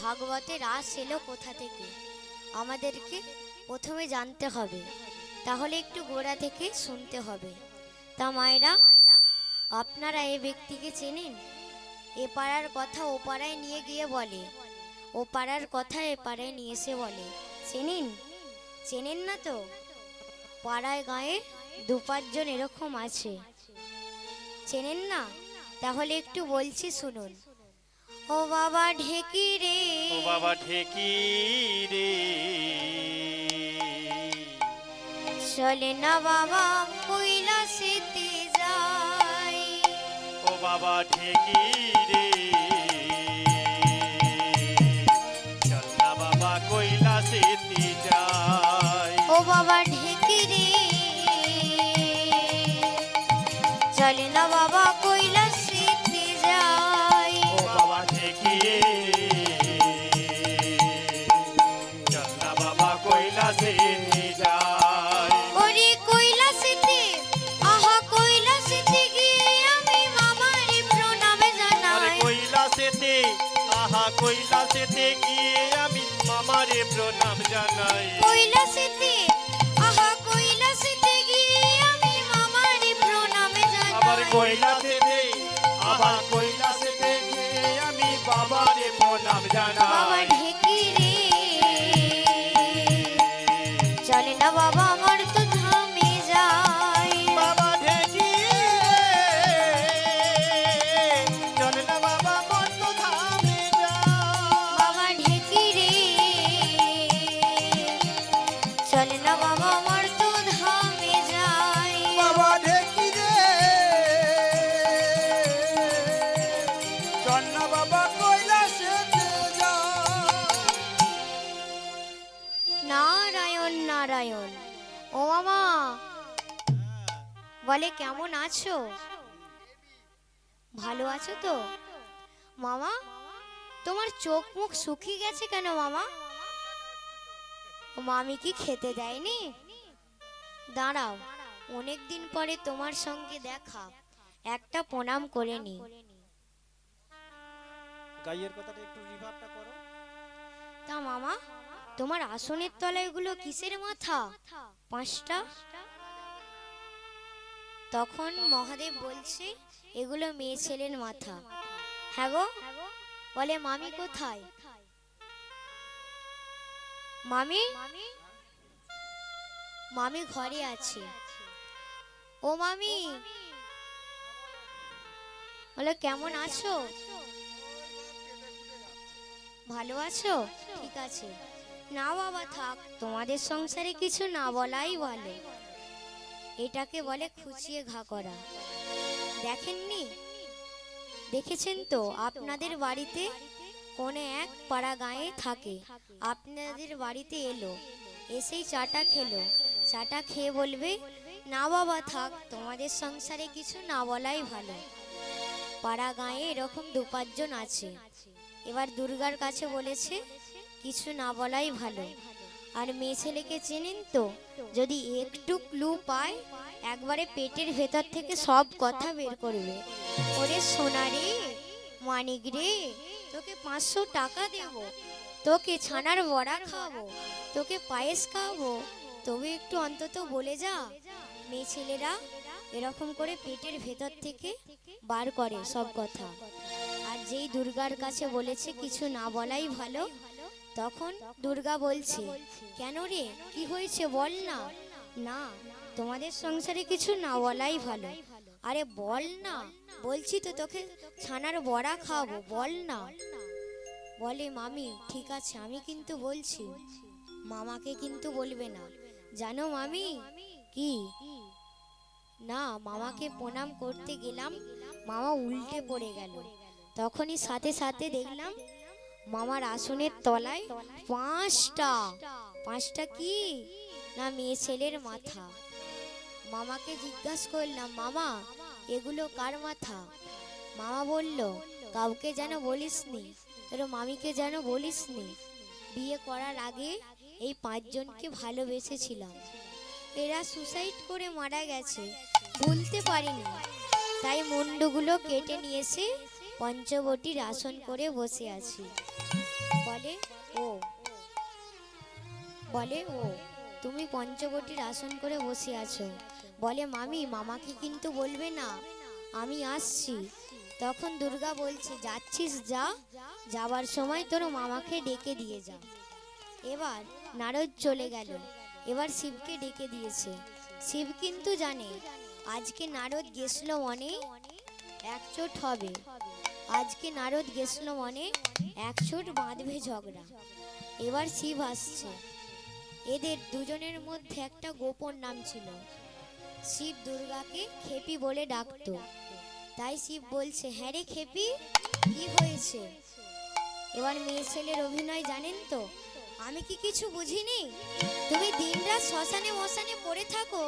ভাগবতে রাস এলো কোথা থেকে আমাদেরকে প্রথমে জানতে হবে, তাহলে একটু গোড়া থেকে শুনতে হবে। তা মায়েরা, আপনারা এই ব্যক্তিকে চেনেন? এ পাড়ার কথা ও পাড়ায় নিয়ে গিয়ে বলে, ও পাড়ার কথা এ পাড়ায় নিয়ে এসে বলে। চেনেন? চেনেন না তো? পাড়ায় গায়ে দু পাঁচজন এরকম আছে, চেনেন না? তাহলে একটু বলছি শুনুন। ও বাবা ঢেকি রে, ও বাবা ঢেকি রে, চলে না বাবা কৈলাসেতে যাই। ও বাবা ঢেকি রে, চল না বাবা কৈলাসেতে যাই। ও বাবা ঢেকি রে, চলে না বাবা কৈলাসেতে যাই। ও বাবা ঢেকি রে, চল না বাবা কৈলাসেতে যাই। ওরে কৈলাসেতে, আহা কৈলাসেতে গিয়ে আমি মামারে প্রণাম আরে জানাই। কৈলাসেতে, আহা কৈলাসেতে গিয়ে আমি মামারে প্রণাম জানাই। কৈলাসেতে, আহা কৈলাসেতে গিয়ে আমি মামারে প্রণাম আবার জানাই। কৈলাসেতে, আবার কৈলাসেতে গিয়ে আমি বাবারে প্রণাম বাবা জানাই। ঢেকি রে, চলে না বাবা আমার তো ধামে যাই। বাবা ঢেকি চল না বাবা মন তো ধামে যাই। বাবা ঢেকি রে, চলে না বাবা আমার তো ধামে যাই। বাবা ঢেকি রে, চল না বাবা কৈলাসেতে যাই। নারায়ণ নারায়ণ। ও মামা, বলে কেমন আছো? ভালো আছো তো? মামা, তোমার চোখ মুখ শুকিয়ে গেছে কেন মামা? মামি কি খেতে দেয়নি? দাঁড়াও, অনেক দিন পরে তোমার সঙ্গে দেখা, একটা প্রণাম করে নি। গাইয়ের কথাটা একটু রিভাবটা করো। তা মামা, তোমার আসনের তলায় এগুলো কিসের মাথা? পাঁচটা? তখন মহাদেব বলছে, এগুলো মেয়ে ছেলের মাথা। হ্যাঁ গো, বলে মামি কোথায়? মামি, মামি ঘরে আছে। ও মামি, বলে কেমন আছো? ভালো আছো? ঠিক আছে। না বাবা থাক, তোমাদের সংসারে কিছু না বলাই ভালো। এটাকে বলে খুঁচিয়ে ঘা করা। দেখেননি? দেখেছেন তো, আপনাদের বাড়িতে কোন এক পাড়া গাঁয়ে থাকে, আপনাদের বাড়িতে এলো, এসেই চাটা খেলো, চাটা খেয়ে বলবে, না বাবা থাক, তোমাদের সংসারে কিছু না বলাই ভালো। পাড়া গাঁয়ে এরকম দু পাঁচজন আছে। এবার দুর্গার কাছে বলেছে, কিছু না বলাই ভালো। আর মেয়ে ছেলেকে চেনেন তো, যদি একটু ক্লু পায়, একবারে পেটের ভেতর থেকে সব কথা বের করবে। ওরে সোনা রে, মানিক রে, তোকে 500 টাকা দেব, তোকে ছানার বড়া খাওয়াবো, তোকে পায়েস খাওয়াবো, তবে একটু অন্তত বলে যা। মেয়ে ছেলেরা এরকম করে পেটের ভেতর থেকে বার করে সব কথা। আর যেই দুর্গার কাছে বলেছে কিছু না বলাই ভালো, তখন দুর্গা বলছে, কেন রে, কি হয়েছে বল না। না, তোমাদের সংসারে কিছু না বলাই ভালো। আরে বল না, বলছি তো তোকে ছানার বড়া খাওয়াবো, বল না। বলে মামি ঠিক আছে, আমি কিন্তু বলছি, মামাকে কিন্তু বলবে না, জানো মামি। কি? না, মামাকে প্রণাম করতে গেলাম, মামা উল্টে পড়ে গেল। তখনই সাথে সাথে দেখলাম মামার আসনের তলায় পাঁচটা। পাঁচটা কি? না মেয়ে ছেলের মাথা। মামাকে জিজ্ঞাসা করলাম, মামা এগুলো কার মাথা? মামা বলল, কাউকে যেন বলিসনি, তোর মামিকে যেন বলিসনি, বিয়ে করার আগে এই পাঁচজনকে ভালোবেসেছিলাম, এরা সুসাইড করে মারা গেছে, ভুলতে পারিনি, তাই মুন্ডুগুলো কেটে নিয়ে এসে পঞ্চবটির আসন করে বসে আছি। বলে বলে ও বলে ও তুমি পঞ্চবটির আসন করে বসে আছো। বলে মামি মামাকে কিন্তু বলবে না, আমি আসছি। তখন দুর্গা বলছে যাচ্ছিস যা, যাবার সময় তোর মামাকে ডেকে দিয়ে যা। এবার নারদ চলে গেল। এবার শিবকে ডেকে দিয়েছে। শিব কিন্তু জানে আজকে নারদ গেছিল মনে একচোট হবে, আজকে নারদ গেছিল মনে একচোট বাঁধবে ঝগড়া। এবার শিব আসছে। এদের দুজনের মধ্যে একটা গোপন নাম ছিল। শিব দুর্গাকে খেপি বলে ডাকতো। তাই শিব বলছে হ্যাঁ রে খেপি, কি হয়েছে? এবার মেয়ে ছেলের অভিনয় জানেন তো, আমি কি কিছু বুঝিনি? তুমি দিনরাত শ্মশানে মশানে পড়ে থাকো।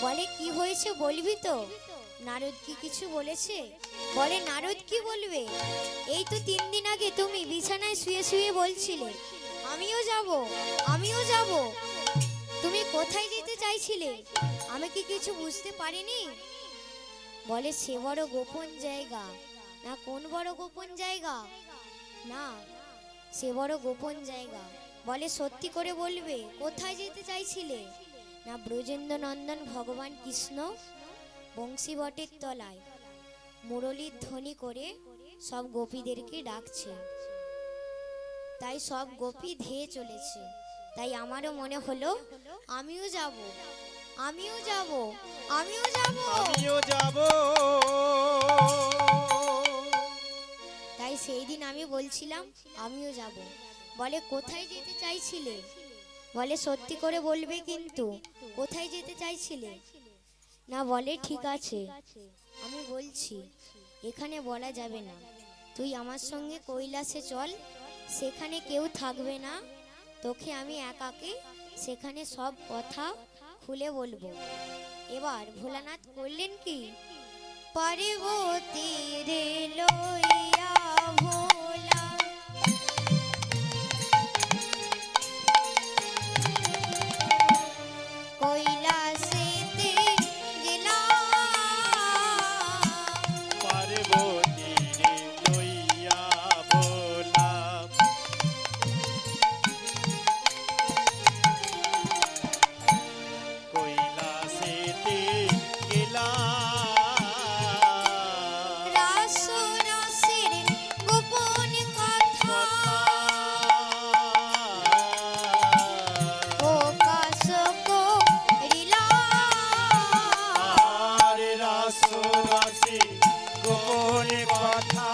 বলে কি হয়েছে বলবি তো? নারদ কি কিছু বলেছে? বলে নারদ কি বলবে? এই তো 3 দিন আগে তুমি বিছানায় শুয়ে শুয়ে বলছিলে আমিও যাব, আমিও যাব। তুমি কোথায় যেতে চাইছিলে? আমি কি কিছু বুঝতে পারিনি? বলে সে বড় গোপন জায়গা। না কোন বড় গোপন জায়গা? না সে বড় গোপন জায়গা। বলে সত্যি করে বলবে কোথায় যেতে চাইছিলে? না ব্রজেন্দ্র নন্দন ভগবান কৃষ্ণ বংশী বটের তলায় মুরলীর ধ্বনি করে সব গোপীদেরকে ডাকছে। তাই সব গোপী ধেয়ে চলেছে। তাই আমারও মনে হলো আমিও যাব, আমিও যাব, আমিও যাব। আমিও যাব। তাই সেই দিন আমি বলছিলাম আমিও যাব। বলে কোথায় যেতে চাইছিলে? বলে সত্যি করে বলবে কিন্তু কোথায় যেতে চাইছিলে? না বলে ঠিক আছে আমি বলছি, এখানে বলা যাবে না। তুই আমার সঙ্গে কৈলাসে চল, সেখানে কেউ থাকবে না, তোকে আমি একাকে সেখানে সব কথা খুলে বলবো। এবার ভোলানাথ করলেন কি, পার্বতী রে লইয়া ভোলা কৈলাসেতে গেলাম। পার্বতী রে লইয়া ভোলা কৈলাসেতে গেলাম। রাস রাসের গোপন কথা প্রকাশ করিলাম। আর রাস রাসে গোপন কথা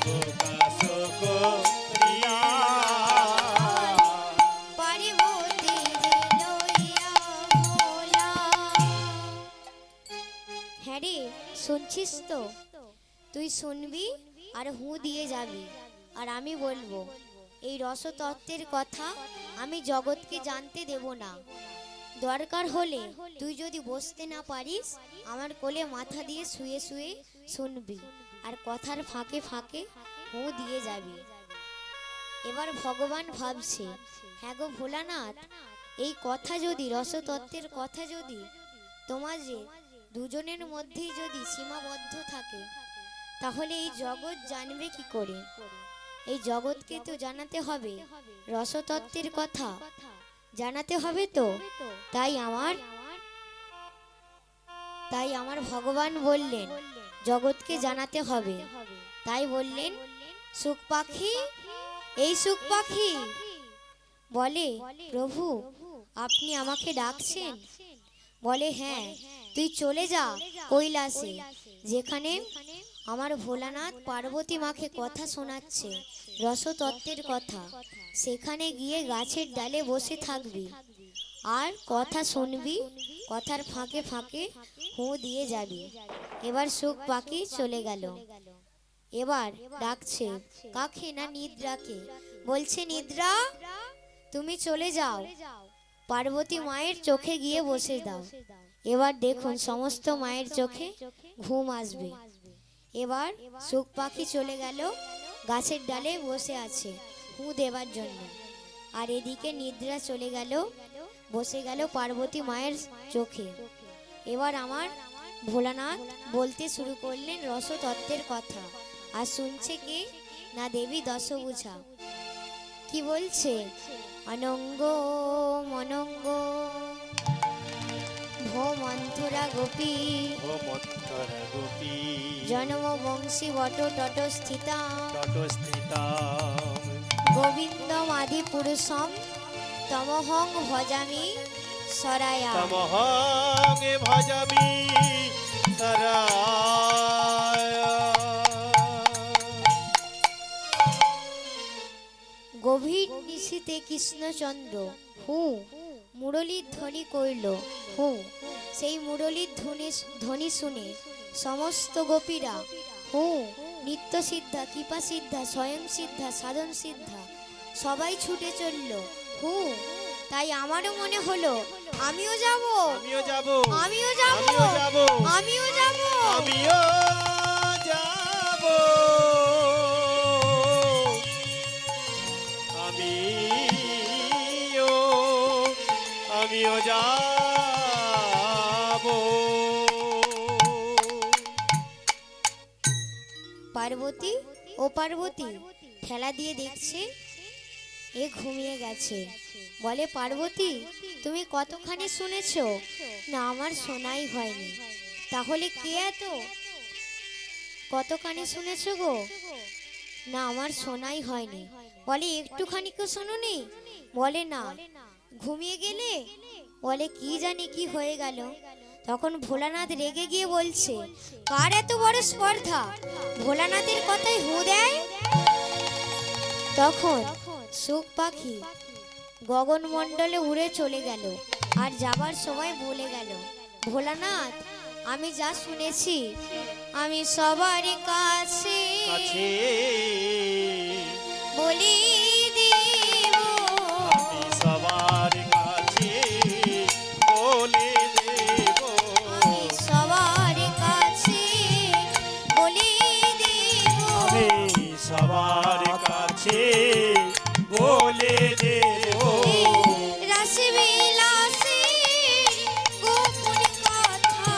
প্রকাশ করিয়া। পার্বতী রে লইয়া ভোলা। হ্যাঁ রে শুনছিস তো? তুই শুনবি আর দিয়ে যাবি। আর আমি বলবো এই রসতত্ত্বের কথা আমি জগৎকে জানতে দেব না। দরকার হলে তুই যদি বসতে না পারিস আমার কোলে মাথা দিয়ে শুয়ে শুয়ে শুনবি আর কথার ফাঁকে ফাঁকে দিয়ে যাবি। এবার ভগবান ভাবছে হ্যাঁ গো ভোলানাথ, এই কথা যদি রসতত্ত্বের কথা যদি তোমার যে দুজনের মধ্যেই যদি সীমাবদ্ধ থাকে তাহলে এই জগৎ জানবে কি করে? এই জগৎকে তো জানাতে হবে রসতত্ত্বের কথা, জানাতে হবে তো। তাই আমার ভগবান বললেন জগৎকে জানাতে হবে। তাই বললেন সুখ পাখি, এই সুখ পাখি। বলে প্রভু আপনি আমাকে ডাকছেন? বলে হ্যাঁ, তুই চলে যা কৈলাসে, যেখানে আমার ভোলানাথ পার্বতী মাকে কথা শোনাচ্ছে রসতত্ত্বের কথা। সেখানে গিয়ে গাছের ডালে বসে থাকবি আর কথা শুনবি, কথার ফাঁকে ফাঁকে দিয়ে যাবি। এবার সুখ পাখি চলে গেল। এবার ডাকছে কাকে? না নিদ্রাকে। বলছে নিদ্রা তুমি চলে যাও, পার্বতী মায়ের চোখে গিয়ে বসে দাও। এবার দেখুন সমস্ত মায়ের চোখে ঘুম আসবে। এবার সুখ পাখি চলে গেল, গাছের ডালে বসে আছে দেবার জন্য। আর এদিকে নিদ্রা চলে গেল, বসে গেল পার্বতী মায়ের চোখে। এবার আমার ভোলানাথ বলতে শুরু করলেন রসতত্ত্বের কথা। আর শুনছে কে? না দেবী দশভুজা। কি বলছে? অনঙ্গ মনঙ্গ ভোমন্থরা গোপী ও মন্তর গোপী জন্ম বংশী বট তটস্থিতা তটস্থিতা গোবিন্দমাদি পুরুষম তমহং ভজামি সরায়া। তমহং ভজামি সরায়। গভীর নিশীতে কৃষ্ণচন্দ্র হু মুরলীর ধ্বনি কইল হু। সেই মুরলীর ধ্বনি শুনে সমস্ত গোপীরা হু নিত্য সিদ্ধা কৃপা সিদ্ধা স্বয়ং সিদ্ধা সাধন সিদ্ধা সবাই ছুটে চলল হু। তাই আমারও মনে হলো আমিও যাব, আমিও যাব, আমিও যাব, আমিও যাব, আমিও যাব, আমিও যাব, আমিও যাব। পার্বতী ও পার্বতী ঠেলা দিয়ে দেখছে এ ঘুমিয়ে গেছে। বলে পার্বতী তুমি কতখানি শুনেছো? না আমার শোনাই হয়নি। তাহলে কে এত কতখানি শুনেছো গো? না আমার শোনাই হয়নি। বলে একটুখানি কেউ শোনোনি? বলে না। ঘুমিয়ে গেলে? বলে কি জানি কি হয়ে গেল। তখন ভোলানাথ রেগে গিয়ে বলছে কার এত বড় স্পর্ধা, ভোলানাথের কথাই হু দেয়। তখন সুখ পাখি গগনমণ্ডলে উড়ে চলে গেল আর যাবার সময় বলে গেল ভোলানাথ আমি যা শুনেছি আমি সবার কাছে কাছে বলি দেব, আমি সবার কাছে বলে দেব, আমি সবার কাছে বলি দেব, আমি সবার কাছে বলে দেব। রাসবিলাসের গোপন কথা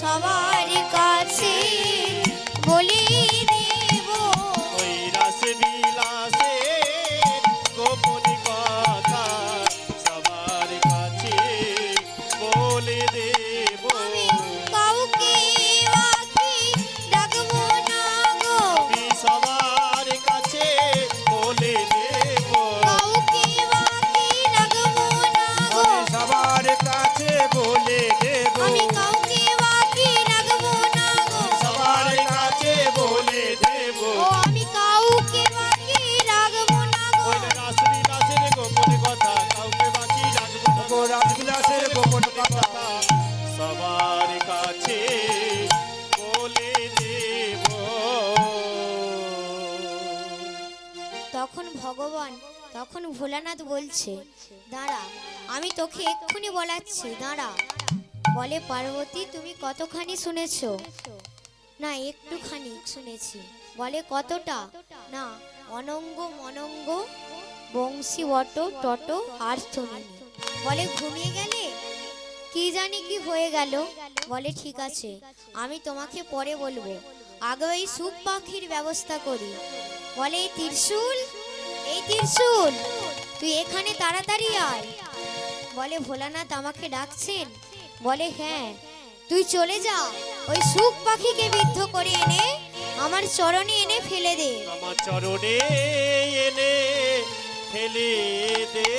সবার কাছে বলি দেব, ওই রাসবিলাসের গোপন কথা সবার কাছে বলে দেব। আমি কাউকে বাকি রাখবো না গো, আমি সবার কাছে বলে দেব, কাউকে বাকি রাখবো না গো, আমি সবার কাছে বলে দেব, আমি কাউকে বাকি রাখবো না গো, সবার কাছে বলে দেব। ও আমি কাউকে বাকি রাখবো না গো, ওই রাসবিলাসের গোপন কথা কাউকে বাকি রাখবো না। রাসবিলাসের গোপন কথা সবার কাছে বলে দেব। তখন ভোলানাথ বলছে দাঁড়া আমি তোকে এক্ষুনি বলাচ্ছি দাঁড়া। বলে পার্বতী তুমি কতখানি শুনেছো? না একটুখানি শুনেছি। বলে কতটা? না অনঙ্গ মনঙ্গ বংশী বট টট আর শুনিনি। বলে ঘুমিয়ে গেলে? কি জানি কি হয়ে গেল। বলে ঠিক আছে আমি তোমাকে পরে বলবো, আগে ওই সুখ পাখির ব্যবস্থা করি। বলে এই ত্রিশূল, এই ত্রিশূল তুই এখানে তাড়াতাড়ি আয়। বলে ভোলানাথ আমাকে ডাকছেন? বলে হ্যাঁ তুই চলে যা, ওই সুখ পাখিকে বিদ্ধ করে এনে আমার চরণে এনে ফেলে দে। আমার চরণে এনে ফেলে দে।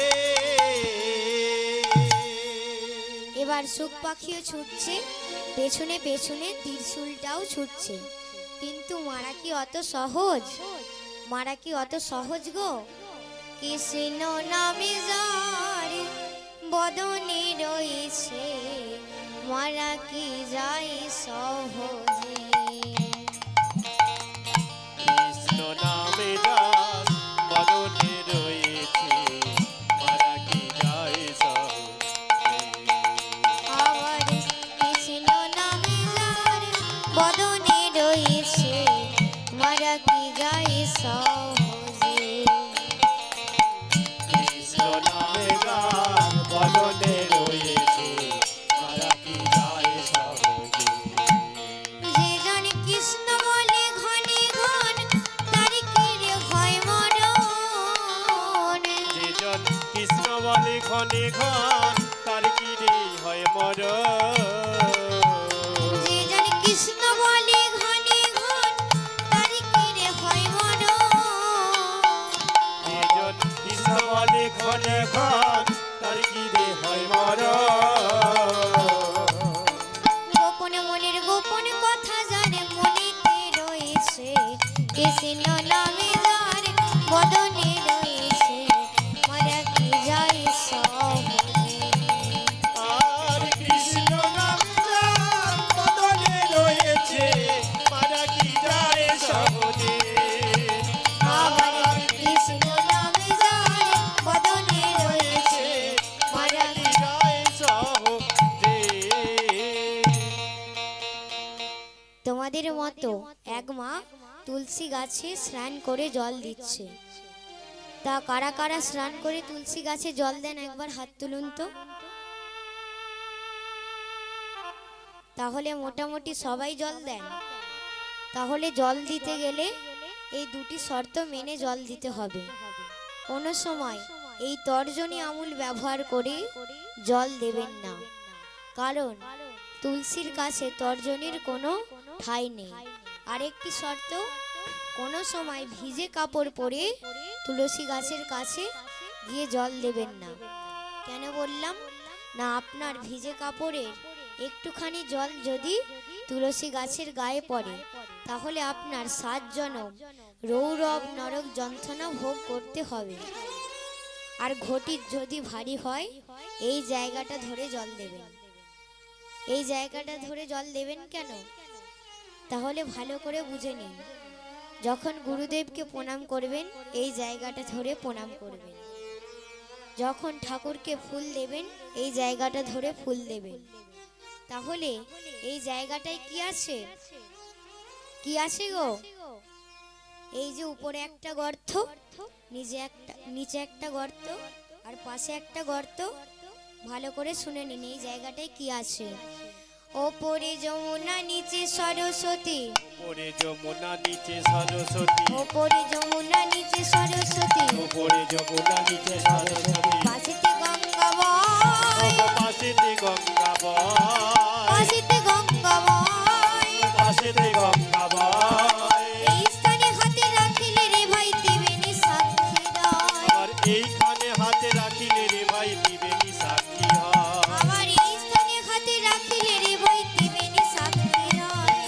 এবার সুখ পাখিও ছুটছে, পেছনে পেছনে ত্রিশূলটাও ছুটছে। কিন্তু মারা কি অত সহজ? মারা কি অত সহজ গো? কৃষ্ণ নামে যার বদনে রয়েছে মারা কি যায় সহজে। কৃষ্ণ নামে যার বদনে রয়েছে মারা কি যায় সহজে। আবার কৃষ্ণ নামে যার বদনে রয়েছে মারা কি যায় সহজে। কৃষ্ণ নামে যার বদনে রয়েছে মারা কি যায় সহজে। যে জানে কৃষ্ণ বলে ঘনে ঘনে রয়েছে, কৃষ্ণ নামে যার বদনে রয়েছে, মারা কি যায় সহজে। আর কৃষ্ণ নাম যার বদনে রয়েছে, মারা কি যায় সহজে। আবার কৃষ্ণ নামে যার বদনে রয়েছে, মারা কি যায় সহজে। তোমাদের মতো এক মা তুলসী গাছে স্নান করে জল দিচ্ছে। তা কারা কারা স্নান করে তুলসী গাছে জল দেন একবার হাত তুলুন তো। তাহলে মোটামুটি সবাই জল দেন। তাহলে জল দিতে গেলে এই দুটি শর্ত মেনে জল দিতে হবে। কোনো সময় এই তর্জনী আমূল ব্যবহার করে জল দেবেন না, কারণ তুলসীর কাছে তর্জনীর কোনো ঠাঁই নেই। আরেকটি শর্ত, কোনো সময় ভিজে কাপড় পরে তুলসী গাছের কাছে গিয়ে জল দেবেন না। কেন বললাম না, আপনার ভিজে কাপড়ের একটুখানি জল যদি তুলসী গাছের গায়ে পড়ে, তাহলে আপনার 7 জনম রৌরব নরক যন্ত্রণা ভোগ করতে হবে। আর ঘটি যদি ভারী হয়, এই জায়গাটা ধরে জল দেবেন। এই জায়গাটা ধরে জল দেবেন কেন? তাহলে ভালো করে বুঝে নিন। যখন গুরুদেবকে প্রণাম করবেন, এই জায়গাটা ধরে প্রণাম করবেন। যখন ঠাকুরকে ফুল দেবেন, এই জায়গাটা ধরে ফুল দেবেন। তাহলে এই জায়গাটায় কি আছে? কি আছে গো? এই যে উপরে একটা গর্ত, নিচে একটা গর্ত, আর পাশে একটা গর্ত। ভালো করে শুনে নিন এই জায়গাটায় কি আছে। ওপরে যমুনা, নিচে সরস্বতী। ওপরে যমুনা, নিচে সরস্বতী। ওপরে যমুনা, নিচে সরস্বতী। ওপরে যমুনা, নিচে সরস্বতী। পাশেতে গঙ্গা বয়, পাশেতে গঙ্গা বয়। পাশেতে গঙ্গা বয়। পাশেতে গঙ্গা বয়। এই স্থানে হাতে রাখিলে রে ভাই দিবেনি সাক্ষী রয়। আর এইখানে হাতে রাখিলে রে ভাই দিবেনি সাক্ষী হয়। আমার এই স্থানে হাতে রাখিলে রে ভাই দিবেনি সাক্ষী রয়।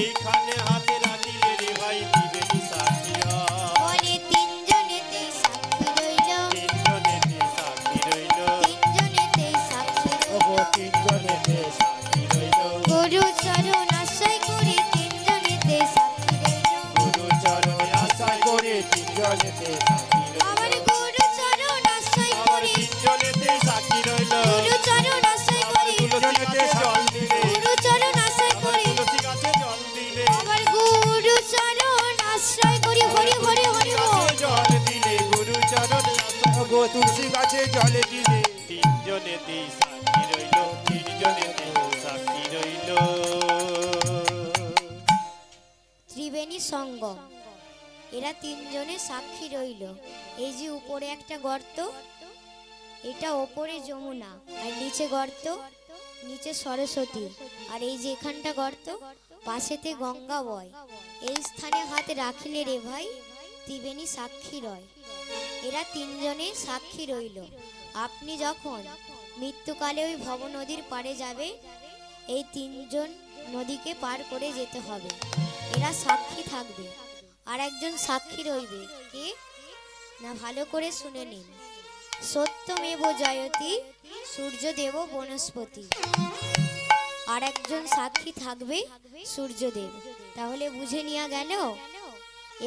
এইখানে হাতে রাখিলে রে ভাই দিবেনি সাক্ষী হয়। বলে তিনজনেতেই সাক্ষী রইল, তিনজনেতে সাক্ষী রইল। তিনজনেতেই সাক্ষী রইল। ওগো তিনজনেতে সাক্ষী রইল। গুরু চরণ আশ্রয় করে তিনজনেতে সাক্ষী রইল। গুরু চরণে আশা করে তিনজনেতে সাক্ষী রইল। আমার গুরু চরণ আশ্রয় আমার করে, তিনজনেতে সাক্ষী রইল। গুরু চরণ আশ্রয় করে, তুলসী গাছে জল দিলে। গুরু চরণ আশ্রয় আমার করে, তুলসী গাছে জল দিলে। আমার গুরু চরণ আশ্রয় করি। হরি হরি হরি বল। গাছে জল দিলে, গুরু চরণে আশা ওগো তুলসী গাছে জল দিলে। তিনজনেতে সাক্ষী রইল। তিনজনেতে সাক্ষী রইল। ত্রিবেণী সঙ্গম, এরা তিনজনে সাক্ষী রইল। এই যে উপরে একটা গর্ত, এটা ওপরে যমুনা, আর নিচে গর্ত, নিচে সরস্বতী, আর এই যে এখানটা গর্ত, পাশেতে গঙ্গা বয়। এই স্থানে হাত রাখিলে রে ভাই ত্রিবেণী সাক্ষী রয়। এরা তিনজনে সাক্ষী রইল। আপনি যখন মৃত্যুকালে ওই ভব নদীর পাড়ে যাবে, এই তিনজন নদীকে পার করে যেতে হবে। এরা সাক্ষী থাকবে। আর একজন সাক্ষী রইবে, কে না, ভালো করে শুনে নিন। সত্যমেব জয়তি সূর্যদেব বনস্পতি। আর একজন সাক্ষী থাকবে সূর্যদেব। তাহলে বুঝে নেওয়া গেল।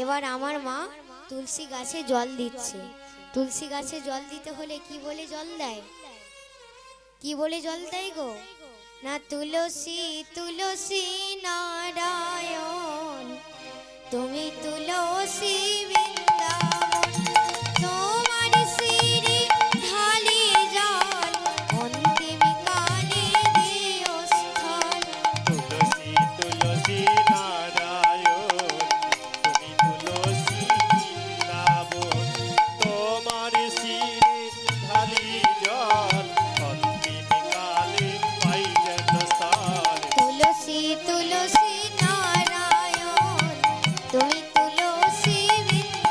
এবার আমার মা তুলসী গাছে জল দিচ্ছে। তুলসী গাছে জল দিতে হলে কি বলে জল দেয়? কি বলে জল দেয় গো? না, তুলসী তুলসী নারায়ণ, তুমি তুলসী বৃন্দাবন, তোমার শিরে ঢালি জল, অন্তিম কালে দিও স্থল। তুলসী তুলসী নারায়ণ, তুমি তুলসী বৃন্দাবন, তোমার শিরে ঢালি জল, অন্তিম কালে পাই যেন স্থল। তুলসী তুলসী নারায়ণ, তুমি তুলসী বৃন্দাবন,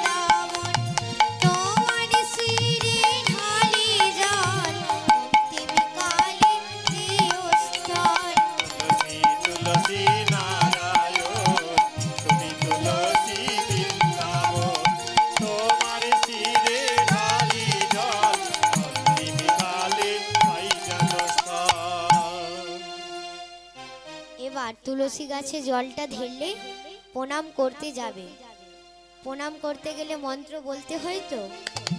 তুলসী গাছে জলটা ঢেললে প্রণাম করতে যাবে। প্রণাম করতে গেলে মন্ত্র বলতে হয় তো,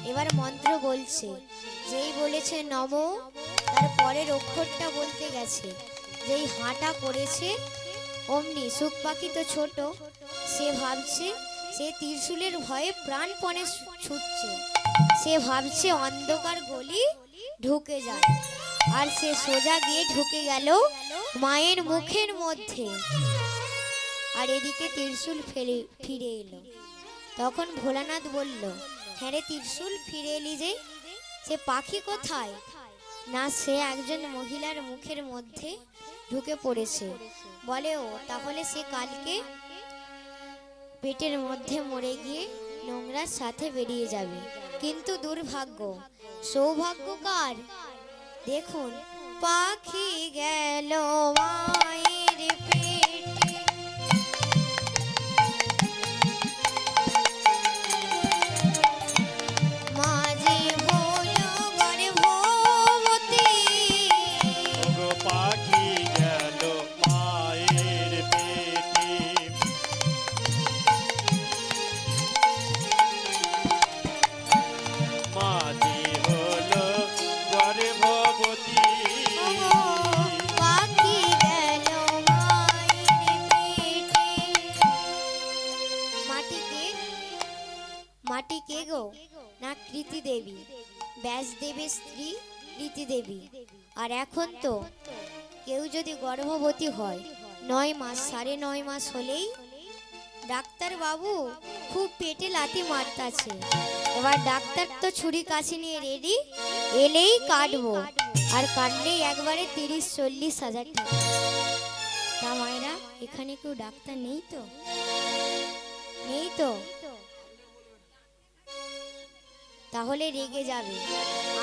এবার মন্ত্র বলছে। যেই বলেছে নম, তার পরের অক্ষরটা বলতে গেছে। যেই হাঁটা করেছে অমনি সুখ পাখি তো ছোট, সে ভাবছে সে ত্রিশূলের ভয়ে প্রাণপণে ছুটছে। সে ভাবছে অন্ধকার গলি ঢুকে যায়, আর সে সোজা গিয়ে ঢুকে গেল মায়ের মুখের মধ্যে। আর এদিকে ত্রিশূল ফিরে এলো। তখন ভোলানাথ বলল, হ্যাঁ রে ত্রিশূল, ফিরে এলি যে, সে পাখি কোথায়? না, সে একজন মহিলার মুখের মধ্যে ঢুকে পড়েছে। বলে, ও তাহলে সে কালকে পেটের মধ্যে মরে গিয়ে নোংরার সাথে বেরিয়ে যাবে। কিন্তু দুর্ভাগ্য, সৌভাগ্য কার? দেখুন, পাখি গেল মায়ের পেটে, মাঝে হলো গর্ভবতী। ওগো পাখি গেল মায়ের পেটে, মাঝি হলো গর্ভবতী। পাখি গেল মায়ের পেটে। মাটি কে গো? না, কৃতি দেবী, ব্যাসদেবের স্ত্রী কৃতি দেবী। আর এখন তো কেউ যদি গর্ভবতী হয় 9 মাস, 9.5 মাস হলেই ডাক্তার বাবু খুব পেটে লাথি মারতাছে। এবার ডাক্তার তো ছুরি কাছে নিয়ে রেডি, এলেই কাটবো, আর কাটলেই একবারে 30-40 হাজার টাকা। তা মায়েরা, এখানে কেউ ডাক্তার নেই তো? নেই তো? তাহলে রেগে যাবে।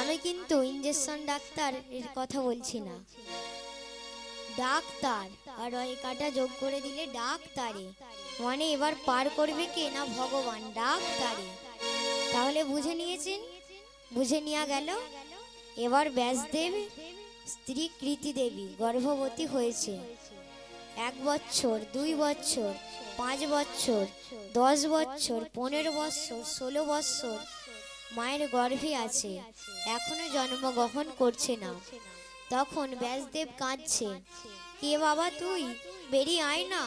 আমি কিন্তু ইঞ্জেকশন ডাক্তার এর কথা বলছি না, ডাক্তার। আর ওই কাটা যোগ করে দিলে ডাক্তারে, মানে এবার পার করবে কে? না ভগবান, ডাক্তারে। তাহলে বুঝে নিয়েছেন? বুঝে নেওয়া গেল। এবার ব্যাসদেব স্ত্রী কৃতি দেবী গর্ভবতী হয়েছে। 1 বছর, 2 বছর, 5 বছর, 10 বছর, 15 বছর, 16 বছর মায়ের গর্ভে আছে, এখনো জন্মগ্রহণ করছে না। তখন ব্যাসদেব কাঁদছে, কে বাবা তুই? বেরিয়ে আয় না,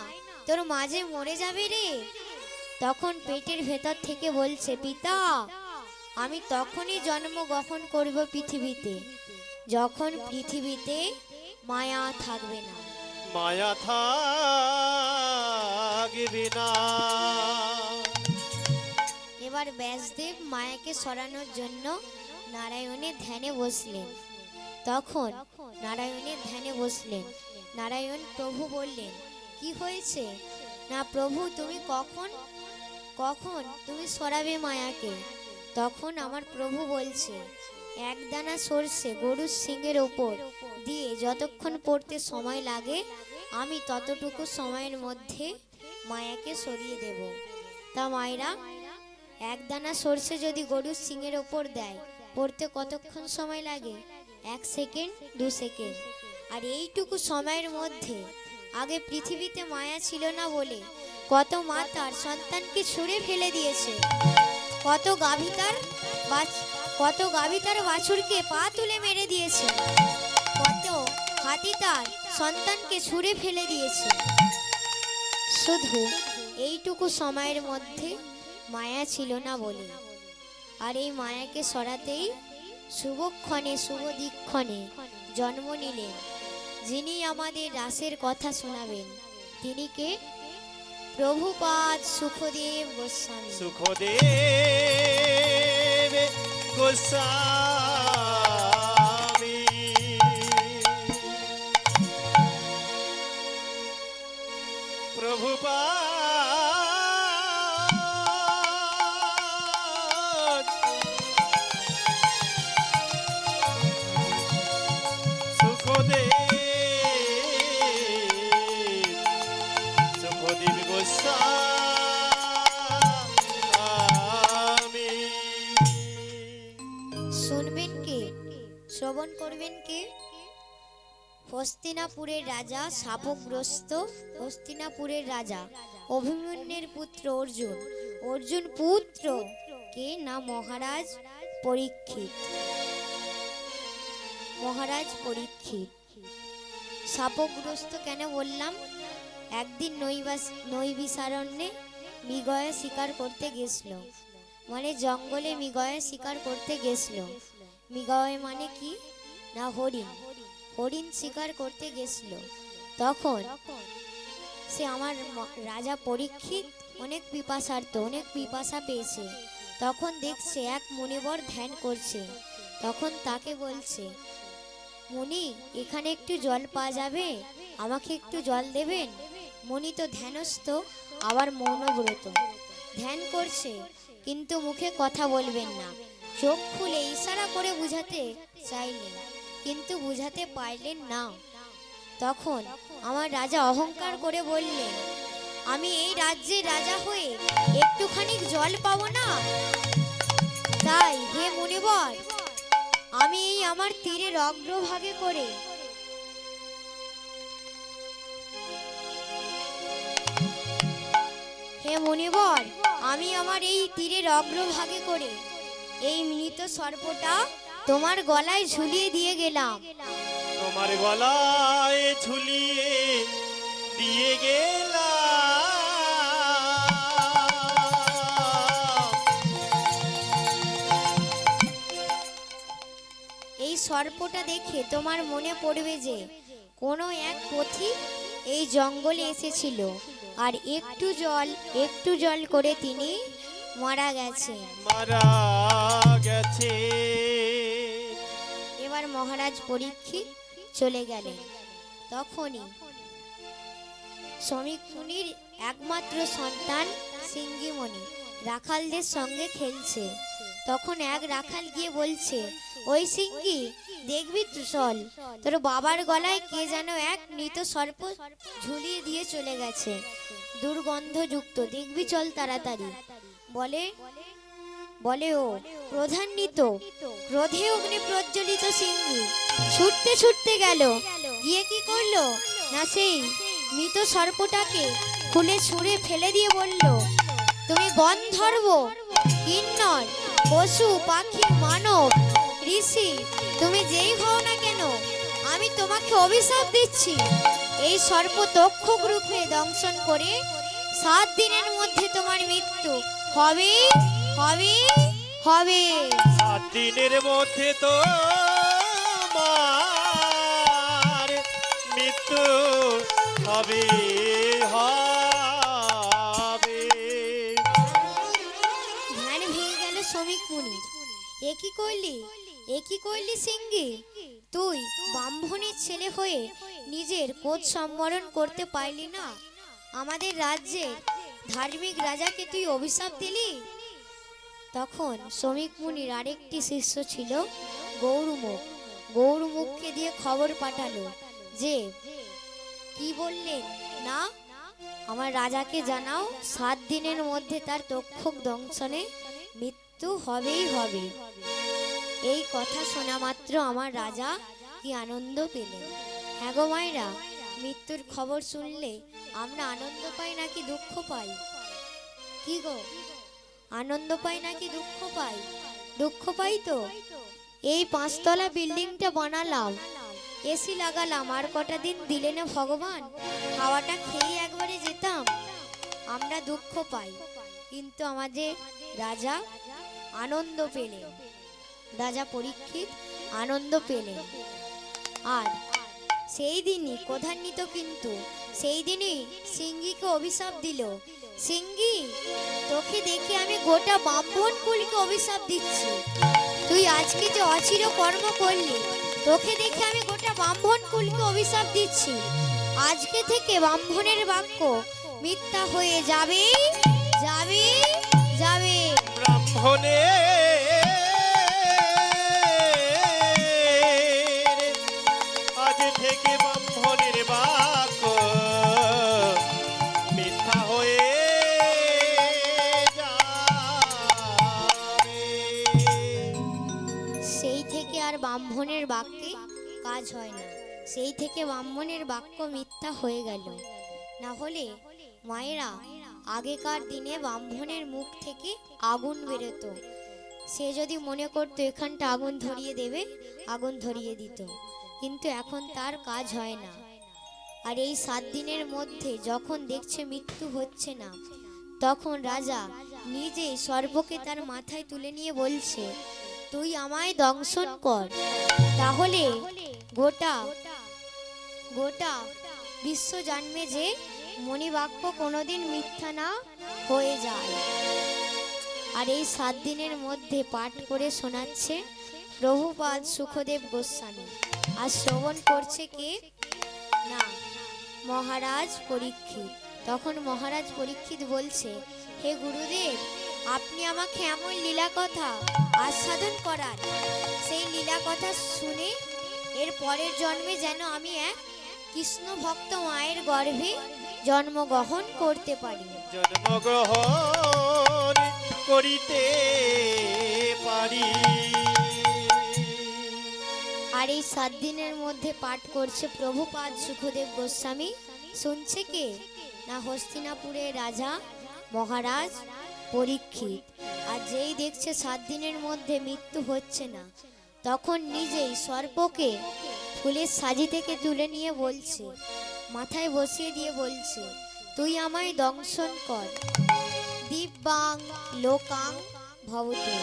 তোর মাঝে মরে যাবে রে। তখন পেটের ভেতর থেকে বলছে, পিতা, আমি তখনই জন্মগ্রহণ করব পৃথিবীতে, যখন পৃথিবীতে মায়া থাকবে না। মায়া থাকবে না। এবার ব্যাসদেব মায়াকে সরানোর জন্য নারায়ণের ধ্যানে বসলেন। তখন নারায়ণের ধ্যানে বসলেন। নারায়ণ প্রভু বললেন, কি হয়েছে? না প্রভু, তুমি কখন তুমি সরাবে মায়াকে? তখন আমার প্রভু বলছে, 1 দানা সর্ষে গরুর শিংয়ের ওপর দিয়ে যতক্ষণ পড়তে সময় লাগে, আমি ততটুকু সময়ের মধ্যে মায়াকে সরিয়ে দেব। তা মায়েরা, 1 দানা সর্ষে যদি গরুর শিংয়ের ওপর দেয়, পড়তে কতক্ষণ সময় লাগে? 1 সেকেন্ড, 2 সেকেন্ড। আর এইটুকু সময়ের মধ্যে আগে পৃথিবীতে মায়া ছিল না বলে কত মা তার সন্তানকে ছুঁড়ে ফেলে দিয়েছে, কত গাভী তার বাছুরকে পা তুলে মেরে দিয়েছে, কত হাতি তার সন্তানকে ছুঁড়ে ফেলে দিয়েছে। শুধু এইটুকু সময়ের মধ্যে মায়া ছিল না বলে। আর এই মায়াকে সরাতেই শুভক্ষণে শুভ দিক্ষণে জন্ম নিলেন যিনি আমাদের রাসের কথা শোনাবেন। তিনি কে? প্রভুপাদ সুখদেব গোস্বামী। সুখদেব গোস্বামী। প্রভুপাদ সুখদেব গোস্বামী। শুনবেন কে? হস্তিনাপুরের রাজা শাপগ্রস্ত। হস্তিনাপুরের রাজা অভিমন্যুর পুত্র অর্জুন। অর্জুন পুত্র কে না মহারাজ পরীক্ষিত। মহারাজ পরীক্ষিত শাপগ্রস্ত কেন বললাম? একদিন নৈবিসারণ্যে মৃগয়া শিকার করতে গেছিল, মানে জঙ্গলে মৃগয়া শিকার করতে গেছিল। মৃগয়া মানে কি না হরিণ। হরিণ শিকার করতে গেছিল। তখন সে আমার রাজা পরীক্ষিত অনেক পিপাসার্থ, অনেক পিপাসা পেয়েছে। তখন দেখছে এক মুনিবর ধ্যান করছে। তখন তাকে বলছে, মুনি এখানে একটু জল পাওয়া যাবে, আমাকে একটু জল দেবেন? মুনি তো ধ্যানস্থ, আবার মৌনব্রত, ধ্যান করছে কিন্তু মুখে কথা বলবেন না। চোখ খুলে ইশারা করে বুঝাতে চাইলেন কিন্তু বুঝাতে পারলেন না। তখন আমার রাজা অহংকার করে বললেন, আমি এই রাজ্যের রাজা হয়ে একটুখানি জল পাবো না? তাই হে মুনিবর, আমি এই আমার তীরের অগ্রভাগে করে হে মুনিবর, আমি আমার এই তীরের অগ্রভাগে করে এই মৃত সর্পটা তোমার গলায় ঝুলিয়ে দিয়ে গেলাম। তোমার গলায় ঝুলিয়ে দিয়ে গেলাম। এই সর্পটা দেখে তোমার মনে পড়বে যে কোনো এক পথিক এই জঙ্গলে এসেছিল আর একটু জল করে তিনি মারা গেছেন। মারা গেছে। এবার মহারাজ পরীক্ষিত চলে গেলেন। তখনই শ্রমিক মুনির একমাত্র সন্তান সিঙ্গিমণি রাখালদের সঙ্গে খেলছে। তখন এক রাখাল গিয়ে বলছে, ওই সিঙ্গি দেখবি তো চল, তোর বাবার গলায় কে যেন এক মৃত সর্প ঝুলিয়ে দিয়ে চলে গেছে, দুর্গন্ধযুক্ত, দেখবি চল তাড়াতাড়ি। বলে ও ক্রোধান্বিত, ক্রোধে অগ্নি প্রজ্বলিত সিঙ্গি ছুটতে ছুটতে গেল। গিয়ে কি করলো না সেই মৃত সর্পটাকে খুলে ছুঁড়ে ফেলে দিয়ে বলল, তুমি গন্ধর্ব, কিন্নর, পশু পাখি, মানব, ঋষি, তুমি যেই হও না কেন, আমি তোমাকে অভিশাপ দিচ্ছি। এই সর্প তক্ষক রূপে দংশন করে 7 দিনের মধ্যে তোমার মৃত্যু হবে হবে হবে। 7 দিনের মধ্যে তো আমার মৃত্যু হবে হবে। ধ্যান ভেঙে গেল শ্রমিক মুনির। এ কি করলি সিঙ্গি? তুই ব্রাহ্মণের ছেলে হয়ে নিজের কোচ সম্বরণ করতে পারলি না? আমাদের রাজ্যের ধার্মিক রাজাকে তুই অভিশাপ দিলি। তখন শ্রমিক মুনির আরেকটি শিষ্য ছিল গৌরমুখ। গৌরমুখকে দিয়ে খবর পাঠালো যে কি বললেন না, আমার রাজাকে জানাও 7 দিনের মধ্যে তার তক্ষক দংশনে মৃত্যু হবেই হবে। এই কথা শোনা মাত্র আমার রাজা কি আনন্দ পেলেন। হ্যাঁ গো মায়েরা, মৃত্যুর খবর শুনলে আমরা আনন্দ পাই নাকি দুঃখ পাই? কি গো, আনন্দ পাই নাকি দুঃখ পাই? দুঃখ পাই তো। এই 5 তলা বিল্ডিংটা বানালাম, এসি লাগালাম, আর কটা দিন দিলে না ভগবান, হাওয়াটা খেয়ে একবারে যেতাম। আমরা দুঃখ পাই, কিন্তু আমাদের রাজা আনন্দ পেলেন, রাজা পরীক্ষিত আনন্দ পেলেন। আর সেই দিনই ক্রোধান্বিত, কিন্তু সেই দিনই সিঙ্গিকে অভিশাপ দিল, সিঙ্গি তোকে দেখে আমি গোটা ব্রাহ্মণ কুলকে অভিশাপ দিচ্ছি। তুই আজকে যে অচির কর্ম করলি, তোকে দেখে আমি গোটা ব্রাহ্মণ কুলকে অভিশাপ দিচ্ছি। আজকে থেকে ব্রাহ্মণের বাক্য মিথ্যা হয়ে যাবে যাবে যাবে। আজ থেকে ব্রাহ্মণের বাক্য মিথ্যা হয়ে যাবে। সেই থেকে আর ব্রাহ্মণের বাক্যে কাজ হয় না। সেই থেকে ব্রাহ্মণের বাক্য মিথ্যা হয়ে গেল। না হলে মায়েরা আগেকার দিনে ব্রাহ্মণের মুখ থেকে আগুন বেরোতো, সে যদি মনে করতো এখানটা আগুন ধরিয়ে দেবে, আগুন ধরিয়ে দিত। কিন্তু এখন তার কাজ হয় না। আর এই 7 দিনের মধ্যে যখন দেখছে মৃত্যু হচ্ছে না, তখন রাজা নিজেই সর্পকে তার মাথায় তুলে নিয়ে বলছে, তুই আমায় দংশন কর, তাহলে গোটা গোটা বিশ্ব জানবে যে মণিবাক্য কোনোদিন মিথ্যা না হয়ে যায়। আর এই 7 দিনের মধ্যে পাঠ করে শোনাচ্ছে প্রভুপাদ সুখদেব গোস্বামী। আর শ্রবণ করছে কে? না, মহারাজ পরীক্ষিত। তখন মহারাজ পরীক্ষিত বলছে, হে গুরুদেব, আপনি আমাকে এমন লীলা কথা আস্বাদন করান, সেই লীলা কথা শুনে এর পরের জন্মে যেন আমি এক কৃষ্ণ ভক্ত মায়ের গর্ভে জন্মগ্রহণ করতে পারি। জন্মগ্রহণ করিতে পারি। আর এই 7 দিনের মধ্যে পাঠ করছে প্রভুপাদ সুখদেব গোস্বামী। শুনছে কে? না, হস্তিনাপুরের রাজা মহারাজ পরীক্ষিত। আর যেই দেখছে 7 দিনের মধ্যে মৃত্যু হচ্ছে না, তখন নিজেই সর্পকে ফুলের সাজি থেকে তুলে নিয়ে বলছে, মাথায় বসিয়ে দিয়ে বলছে, তুই আমায় দংশন কর, দিব্যাং লোকাং ভবতু।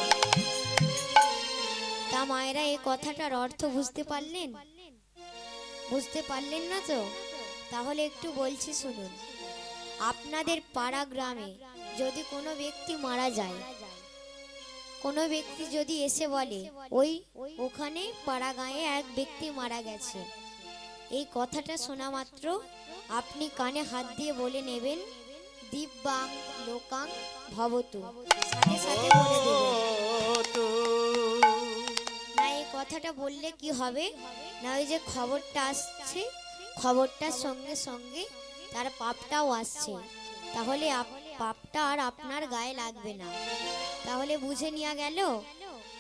তা মায়েরা এই কথাটার অর্থ বুঝতে পারলেন? বুঝতে পারলেন না তো? তাহলে একটু বলছি শুনুন। আপনাদের পাড়া গ্রামে যদি কোনো ব্যক্তি মারা যায়, কোনো ব্যক্তি যদি এসে বলে, ওখানে পাড়া গাঁয়ে এক ব্যক্তি মারা গেছে, এই কথাটা শোনা মাত্র আপনি কানে হাত দিয়ে বলে নেবেন, দিব্যাং লোকাং ভবতু, সাথে সাথে বলে দেবেন। না, এই কথাটা বললে কি হবে? না, ওই যে খবরটা আসছে, খবরটার সঙ্গে সঙ্গে তার পাপটাও আসছে, তাহলে পাপটা আর আপনার গায়ে লাগবে না। তাহলে বুঝে নেওয়া গেল।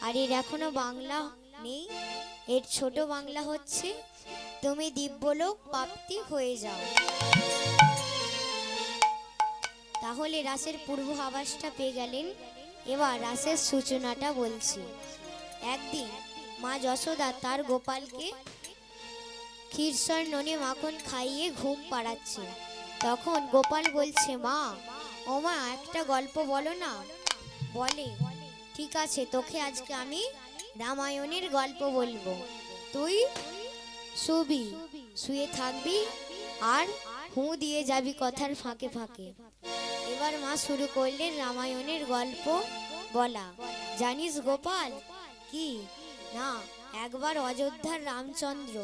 আর এর এখনো বাংলা নেই, এর ছোট বাংলা হচ্ছে, তুমি দিব্যলোক প্রাপ্তি হয়ে যাও। তাহলে রাসের পূর্ব আভাসটা পেয়ে গেলেন। এবার রাসের সূচনাটা বলছি। একদিন মা যশোদা তার গোপালকে ক্ষীরসর ননি মাখন খাইয়ে ঘুম পাড়াচ্ছে। তখন গোপাল বলছে, মা, ও মা, একটা গল্প বলো না। বলে, ঠিক আছে, তোকে আজকে আমি রামায়ণের গল্প বলবো। তুই শুবি, শুয়ে থাকবি আর হু দিয়ে যাবি কথার ফাঁকে ফাঁকে। এবার মা শুরু করলেন রামায়ণের গল্প বলা। জানিস গোপাল কি? না, একবার অযোধ্যার রামচন্দ্র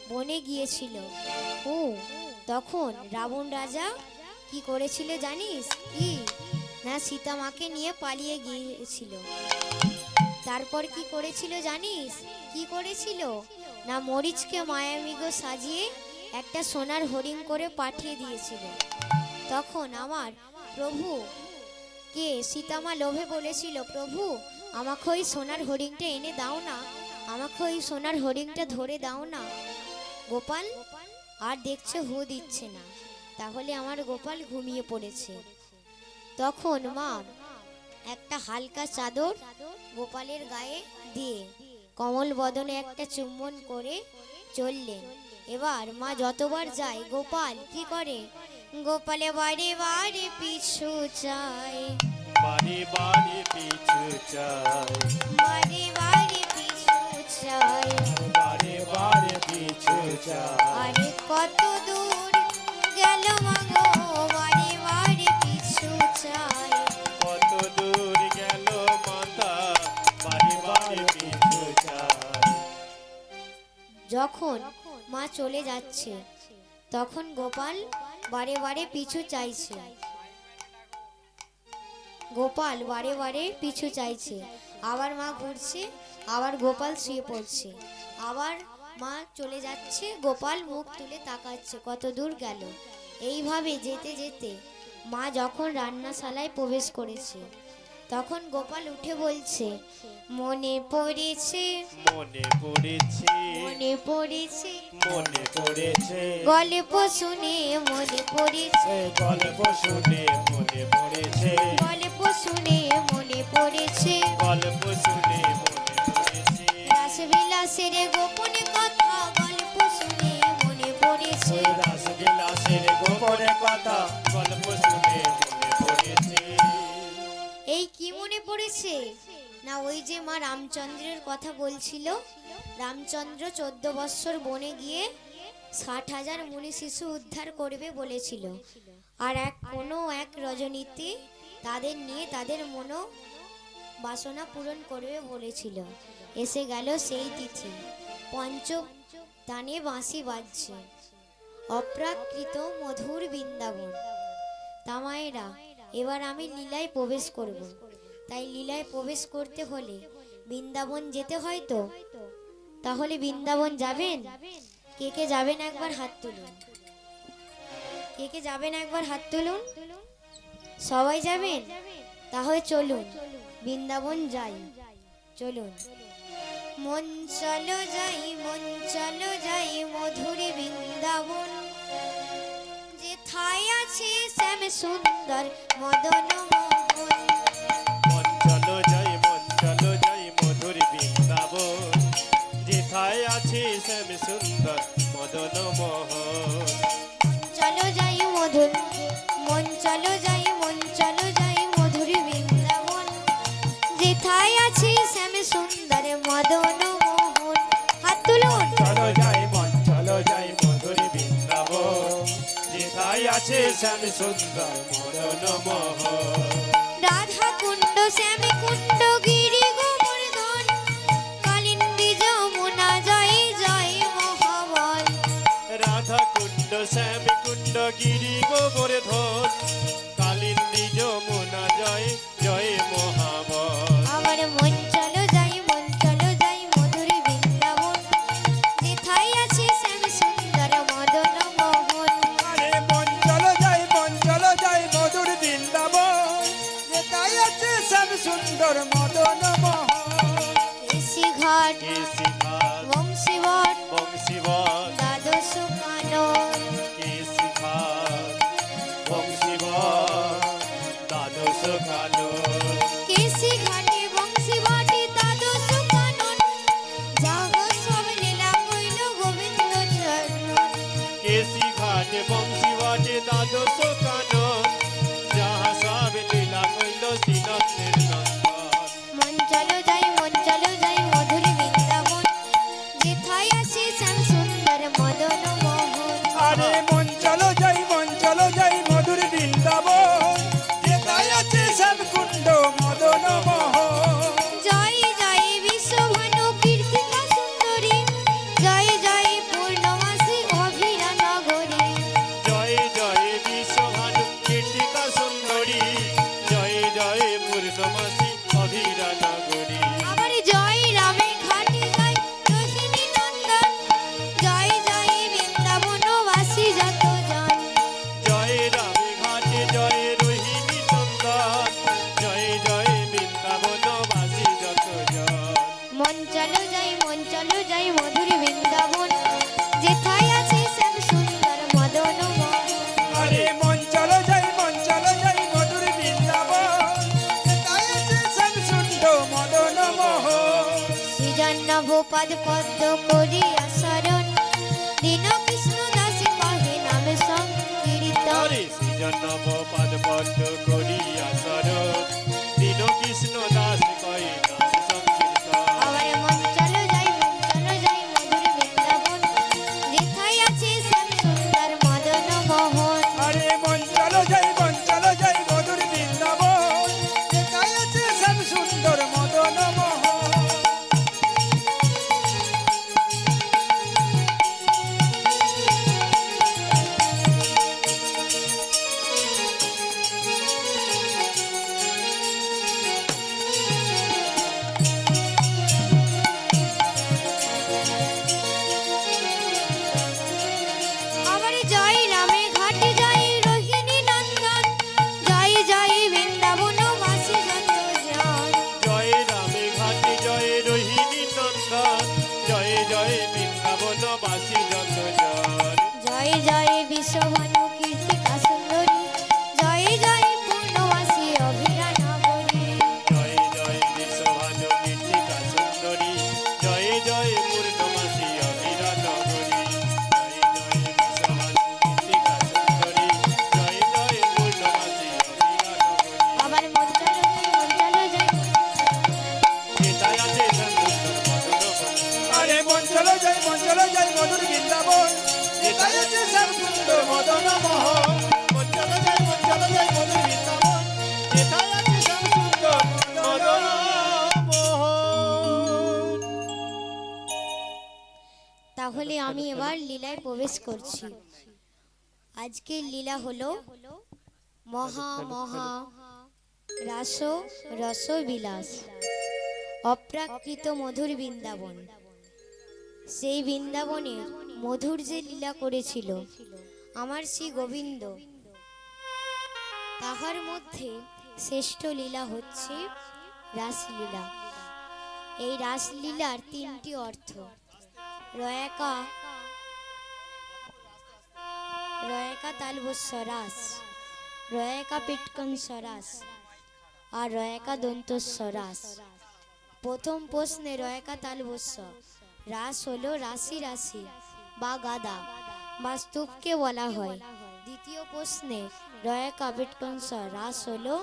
বনে গিয়েছিল। তখন রাবণ রাজা কি করেছিল জানিস? কি না, সীতা মাকে নিয়ে পালিয়ে গিয়েছিল। তারপর কি করেছিল জানিস? কি করেছিল না, মরিচকে মায়ামিগো সাজিয়ে একটা সোনার হরিণ করে পাঠিয়ে দিয়েছিল। তখন আমার প্রভু কে সীতামা লোভে বলেছিল, প্রভু, আমাকে ওই সোনার হরিণটা এনে দাও না, আমাকে ওই সোনার হরিণটা ধরে দাও না। গোপাল আর দেখছে হু দিচ্ছে না, তাহলে আমার গোপাল ঘুমিয়ে পড়েছে। তখন মা একটা হালকা চাদর গোপালের গায়ে দিয়ে কমল বদনে একটা চুম্বন করে চললেন। এবার মা যতবার যায়, গোপাল কি করে? গোপালে বারে বারে পিছু চায়, বারে বারে পিছু চায়, বারে বারে পিছু চায়, বারে বারে পিছু যায়। আরে কত দূর গেল মাগো, বারে বারে পিছু চায়। কত দূর গেল মাতা, বারে বারে পিছু চায়। যখন মা চলে যাচ্ছে, তখন গোপাল বারে বারে পিছু চাইছে, গোপাল বারে বারে পিছু চাইছে। আবার মা ঘুরছে, আবার গোপাল শুয়ে পড়ছে, আবার মা চলে যাচ্ছে, গোপাল মুখ তুলে তাকাচ্ছে, কত দূর গেল। এইভাবে যেতে যেতে মা যখন রান্নাশালায় প্রবেশ করেছে, তখন গোপাল উঠে বলছে, মনে পড়েছে, মনে পড়েছে, মনে পড়েছে, মনে পড়েছে, গল্প শুনে মনে পড়েছে, গল্প শুনে মনে পড়েছে, গল্প শুনে মনে পড়েছে, গল্প শুনে মনে পড়েছে, রাসবিলাসের গোপনে কথা গল্প শুনে মনে পড়েছে। রাসবিলাসের গোপনে কথা গল্প শুনে মনে পড়েছে। এই কি মনে পড়েছে? না ওই যে মা রামচন্দ্রের কথা বলছিল, রামচন্দ্র 14 বৎসর বনে গিয়ে 60,000 মুনি শিশু উদ্ধার করবে বলেছিল, আর কোনো এক রজনীতে তাদের নিয়ে তাদের মনো বাসনা পূরণ করবে বলেছিল। এসে গেল সেই তিথি, পঞ্চদানে বাঁশি বাজছে, অপ্রাকৃত মধুর বৃন্দাবন। তামায়েরা, এবার আমি লীলায় প্রবেশ করব। তাই লীলায় প্রবেশ করতে হলে বৃন্দাবন যেতে হয় তো, তাহলে বৃন্দাবন যাবেন? কে কে যাবেন একবার হাত তুলুন। কে কে যাবেন একবার হাত তুলুন। সবাই যাবেন? তাহলে চলুন বৃন্দাবন যাই, চলুন। মন চলো যাই, মন চলো যাই মধুর বৃন্দাবন, যেথায় আছে শ্যাম সুন্দর মদন মোহন। মন চলো যাই, মন চলো যাই মধুর বৃন্দাবন, যেথায় আছে শ্যাম সুন্দর মদন মোহন। চলো যাই মধুর, মন চলো যাই, মন চলো যাই মধুর বৃন্দাবন, যেথায় আছে শ্যাম সুন্দর মদন মোহন। হাত তুলুন। চলো যাই, মন চলো যাই মধুর বৃন্দাবন, যেথায় আছে শ্যাম সুন্দর মদন মোহন। রাধা কুণ্ড শ্যাম কুণ্ড গিরি গোবর্ধন, কালিন্দী যমুনা জয় জয় মহাবল। রাধা কুণ্ড শ্যাম কুণ্ড গিরি গোবর্ধন, কালিন্দী যমুনা জয় জয় মহাবল। আমার মন চলো যাই, মন চলো যাই মধুর বৃন্দাবন, যেথায় আছে শ্যাম সুন্দর মদন মোহন। আরে মন চলো যাই, মন চলো যাই মধুর বৃন্দাবন, যেথায় আছে শ্যাম সুন্দর মদন মোহন। কেশি ঘাট কেশি ঘাট বংশীবন বংশীবন, দ্বাদশ কানন, কেশি ঘাট বংশীবন, দ্বাদশ কানন। কেশি ঘাটে বংশীবাটে দ্বাদশ কানন, জাগ সব লীলা কইল গোবিন্দ চরণ। কেশি ঘাট বংশীবাটে দ্বাদশ কানন, যাহা সব লীলা কইল শ্রীনন্দের নন্দন। মন চলো যাই, মন চলো যাই মধুর বৃন্দাবন, যেথায় আছে শ্যাম সুন্দর মদন মোহন। আরে মন চলো যাই, মন চলো যাই মধুর বৃন্দাবন, যেথায় আছে শ্যাম কুণ্ড মদন মোহন। জয় জয় বিশ্বভানু কীর্তিকা সুন্দরী, জয় জয় পূর্ণমাসী অভিরা নগরী। জয় জয় বিশ্বভানু কীর্তিকা সুন্দরী, জয় জয় পূর্ণমাসী অধীরা নগরী। আমার জয় রামে ঘাটে জয় রোহিণী নন্দন, জয় জয় বৃন্দাবনবাসী যতজন। জয় রামে ঘাটে জয় রোহিণী নন্দন, জয় জয় বৃন্দাবনবাসী যতজন। মন চলো যাই, মন চলো যাই মধুর বৃন্দাবন, যেথায় আছে শ্যাম সুন্দর মদন মোহন। আরে মন চলো যাই, মন চলো যাই মধুর বৃন্দাবন, যেথায় আছে শ্যাম সুন্দর মদন মোহন। সৃজন নভোপদ পদ্ম করিয়া শরণ, দীন কৃষ্ণ দাস কহে নাম সংকীর্তন। হরে সৃজন নবপদ পদ্ম করিয়া শরণ, দীন কৃষ্ণ দাস কয়ে নাম সংকীর্তন। আবার মন চলো যাই, মন চলো যাই মধুর বৃন্দাবন, যেথায় আছে শ্যাম সুন্দর মদন মোহন। আরে মন চলো যাই, মন চলো যাই মধুর বৃন্দাবন, যেথায় আছে শ্যাম সুন্দর মদন মোহন। মদন মোহন মন চলো যাই মধুর বৃন্দাবন যেথায় আছে শ্যাম সুন্দর মদন মোহন। তাহলে আমি এবার লীলায় প্রবেশ করছি। আজকের লীলা হলো মহা মহা রাস রসবিলাস, অপ্রাকৃত মধুর বৃন্দাবন। সেই বৃন্দাবনের মধুর যে লীলা করেছিল আমার শ্রী গোবিন্দ, তাহার মধ্যে শ্রেষ্ঠ লীলা হচ্ছে রাসলীলা। এই রাসলীলার তিনটি অর্থ: রয়াকা রয়াকা তালবস্য রাস, রয়াকা পিটকংস রাস আর রয়াকা দন্তস্য রাস। প্রথম প্রশ্নে রয়াকা তালবস্য রাস হলো রাশি রাশি বা গাদা বা স্তূপকে বলা হয়। দ্বিতীয় প্রশ্নে রয়াকা পিটকংস রাস হলো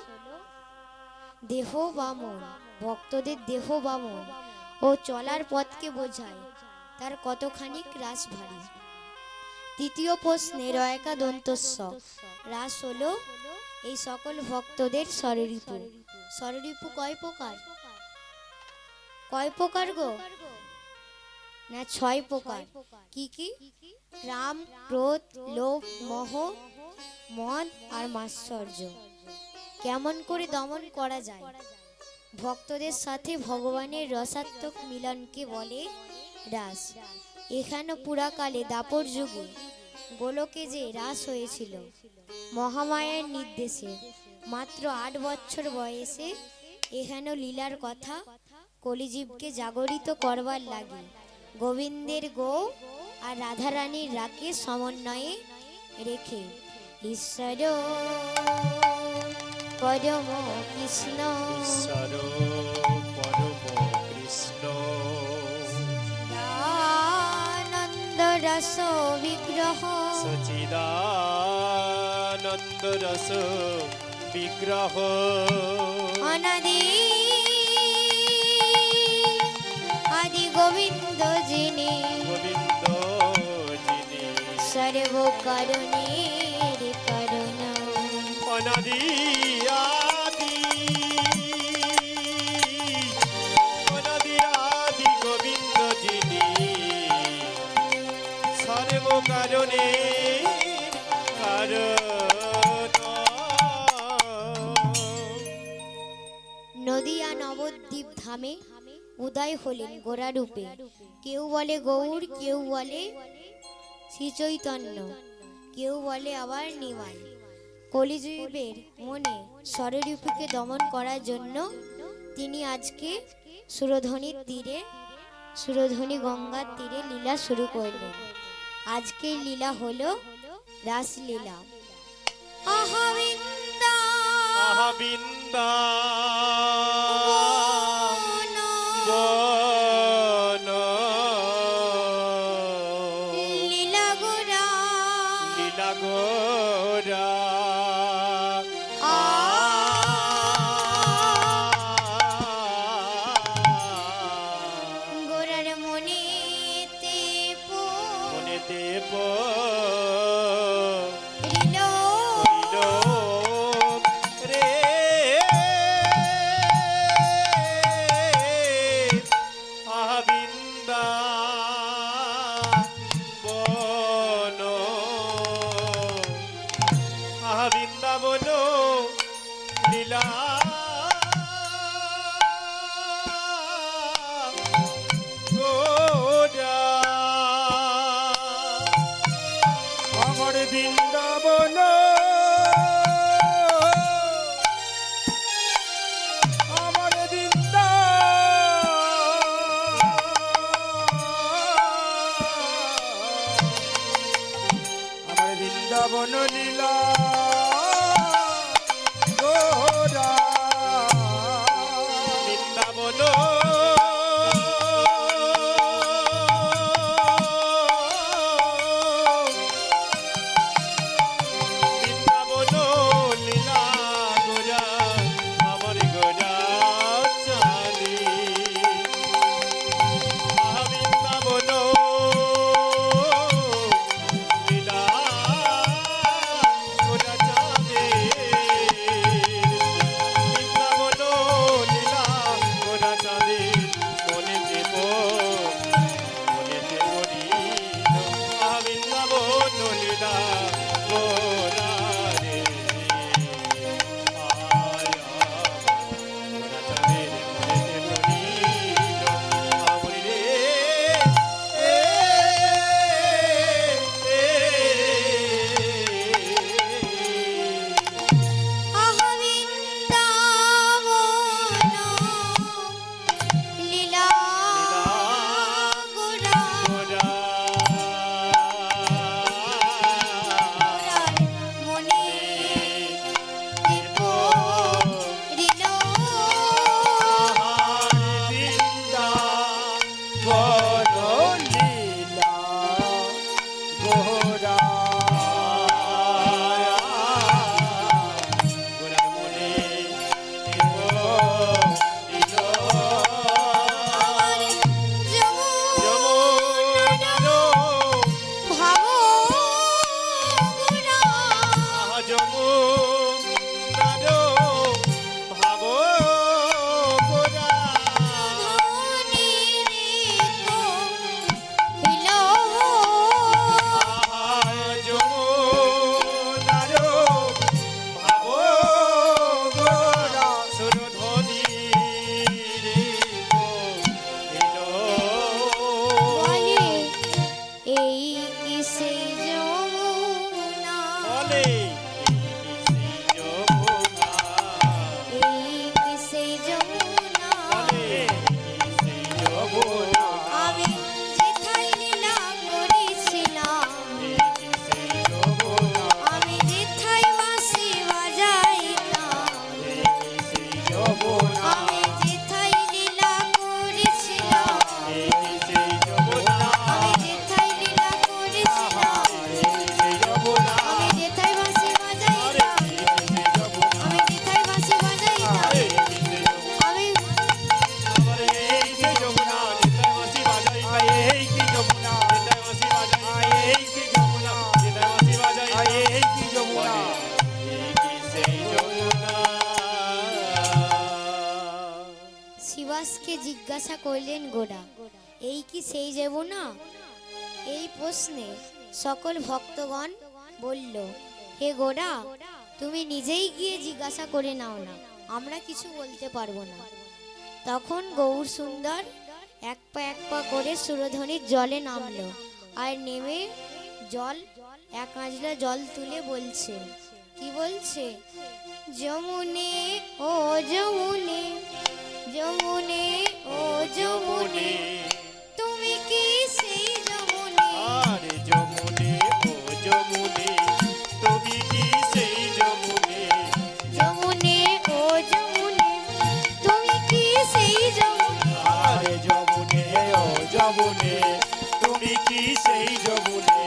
দেহ বা মন, ভক্তদের দেহ বা মন ও চলার পথকে বোঝায়, তার কতখানি রাস ভারী। তৃতীয় প্রশ্নে রয়াকা দন্তস্য রাস হলো এই সকল ভক্তদের স্বরূপু। স্বরূপু কয় প্রকার? কয় প্রকার গো? না, 6 প্রকার। কি কি? কাম, ক্রোধ, লোভ, মোহ, মদ আর মাৎসর্য। কেমন করে দমন করা যায়? ভক্তদের সাথে ভগবানের রসাত্মক মিলনকে বলে রাস। এখানে পুরাকালে দাপর যুগে গোলকে যে রাস হয়েছিল মহামায়ার নির্দেশে, মাত্র 8 বছর বয়সে এখানে লীলার কথা কলিজীবকে জাগরিত করবার লাগে গোবিন্দের গো আর রাধারানীর রাকে সমন্বয়ে রেখে ঈশ্বর পরম কৃষ্ণ ঈশ্বর পরম কৃষ্ণ আনন্দ রস বিগ্রহ সচিদানন্দ রস বিগ্রহ অনাদি আদি গোবিন্দ যিনি গোবিন্দ যিনি সর্ব কারণের কারণ অনাদি আদি অনাদি আদি গোবিন্দ যিনি সর্ব কারণে কারণ। নদিয়া নবদ্বীপ ধামে উদয় হলেন গোরা রূপে। কেউ বলে গৌর, কেউ বলে শ্রী চৈতন্য, কেউ বলে আবার নিমাই। কলিযুগের মনে স্বরূপকে দমন করার জন্য তিনি আজকে সুরধনী গঙ্গার তীরে লীলা শুরু করলেন। আজকের লীলা হলো রাসলীলা। আহাবিন্দা আহাবিন্দা লীলা গোরা লীলা গোরা গোরার মনেতে মনেতে পড়িল রে আহাবিন্দা বন আহাবৃন্দাবন লীলা গোরা আমার বৃন্দাবন আমার বৃন্দাবন লীলা গোরা শিবাসকে জিজ্ঞাসা করলেন গোরা, এই কি সেই যমুনা? এই প্রশ্নে সকল ভক্তগণ বলল, হে গোরা, তুমি নিজেই গিয়ে জিজ্ঞাসা করে নাও না, আমরা কিছু বলতে পারবো না। তখন গৌর সুন্দর এক পা করে সুরধ্বনির জলে নামলো, আর নেমে এক আঁচলা জল তুলে বলছে, কি বলছে? যমুনে ও যমুনে, যমুনে ও যমুনে, তুমি কি সেই যমুনে? আরে যমুনে ও যমুনে, তুমি কি সেই যমুনে? যমুনে ও যমুনে, তুমি কি সেই যমুনে? আরে যমুনে ও যমুনে, তুমি কি সেই যমুনে?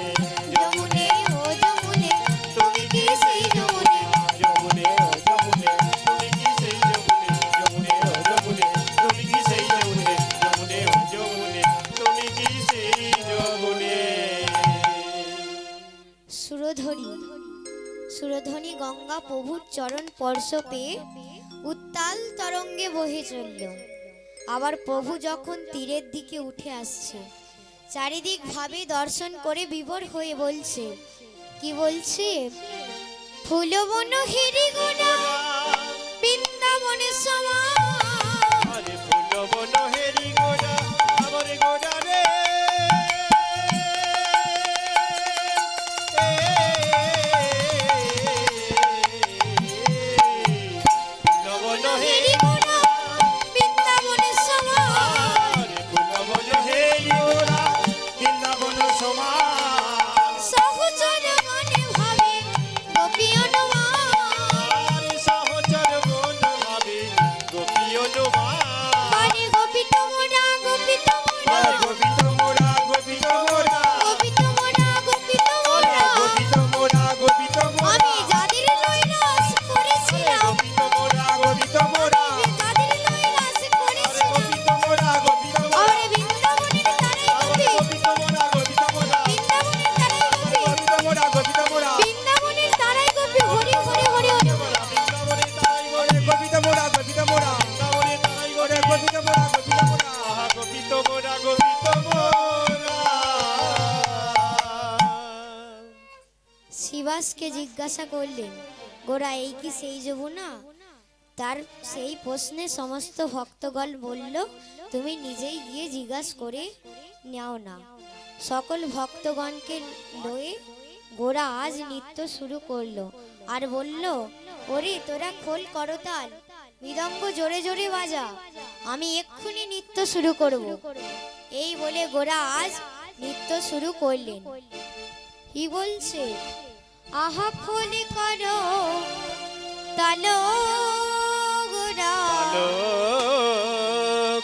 যমুনে ও যমুনে, তুমি কি সেই যমুনে? যমুনে ও যমুনে, তুমি কি সেই যমুনে? যমুনে ও যমুনে, তুমি কি সেই যমুনে? যমুনে ও যমুনে, তুমি কি সেই যমুনে? সুরধ্বনি গঙ্গা প্রভুর চরণ স্পর্শ পেয়ে উত্তাল তরঙ্গে বহে চলল। আবার প্রভু যখন তীরের দিকে উঠে আসছে, চারিদিক ভাবে দর্শন করে বিভোর হয়ে বলছে, কি বলছে? ফুলবন হেরি গোরা বৃন্দাবনের সমান। আরে ফুলবন হেরি গোরা, আমার গোরা রে। ফুলবন হেরি গোরা বৃন্দাবনের সমান। আরে ফুলবন হেরি গোরা, বৃন্দাবন সমান। সহচর মনে ভাবে গোপী অনুমান। আরে সহচর মন ভাবে গোপী অনুমান। মানে গোপী তোমরা, গোপী তোমরা, আরে গোপী তোমরা, গোপী তোমরা। গোপী তোমরা, গোপী আরে তোমরা। গোপী তোমরা, গোপী তোমরা। আমি যাদের নৈরাশ করেছিলাম, গোপী তোমরা, গোপী তোমরা। আমি যাদের নৈরাশ আরে করেছিলাম, গোপী তোমরা, গোপী তোমরা। আরে বৃন্দাবনের তারাই আরে গোপী, গোপী তোমরা, গোপী তোমরা। বৃন্দাবনের তারাই গোপী, গোপী তোমরা, গোপী তোমরা। বৃন্দাবনের তারাই গোপী। হরি হরি হরি হরি হরি। বৃন্দাবনের তারাই ওরে গোপী। গোপী তোমরা, গোপী তোমরা। বৃন্দাবনের তারাই ওরে গোপী। গোপী তোমরা, গোপী তোমরা। আহা গোপী তোমরা, গোপী তোমরা। শিবাসকে জিজ্ঞাসা করলেন, গোরা, এই কি সেই যমুনা? তার সেই প্রশ্নে সমস্ত ভক্তগণ বলল, তুমি নিজেই গিয়ে জিজ্ঞাসা করে নাও না। সকল ভক্তগণকে লয়ে গোরা আজ নৃত্য শুরু করলো আর বলল, ওরে তোরা খোল করতাল, মৃদঙ্গ জোরে জোরে বাজা, আমি এক্ষুনি নৃত্য শুরু করব। এই বলে গোরা আজ নৃত্য শুরু করলেন। কি বলছে? আহা খোল করো তালো গোরা, ভালো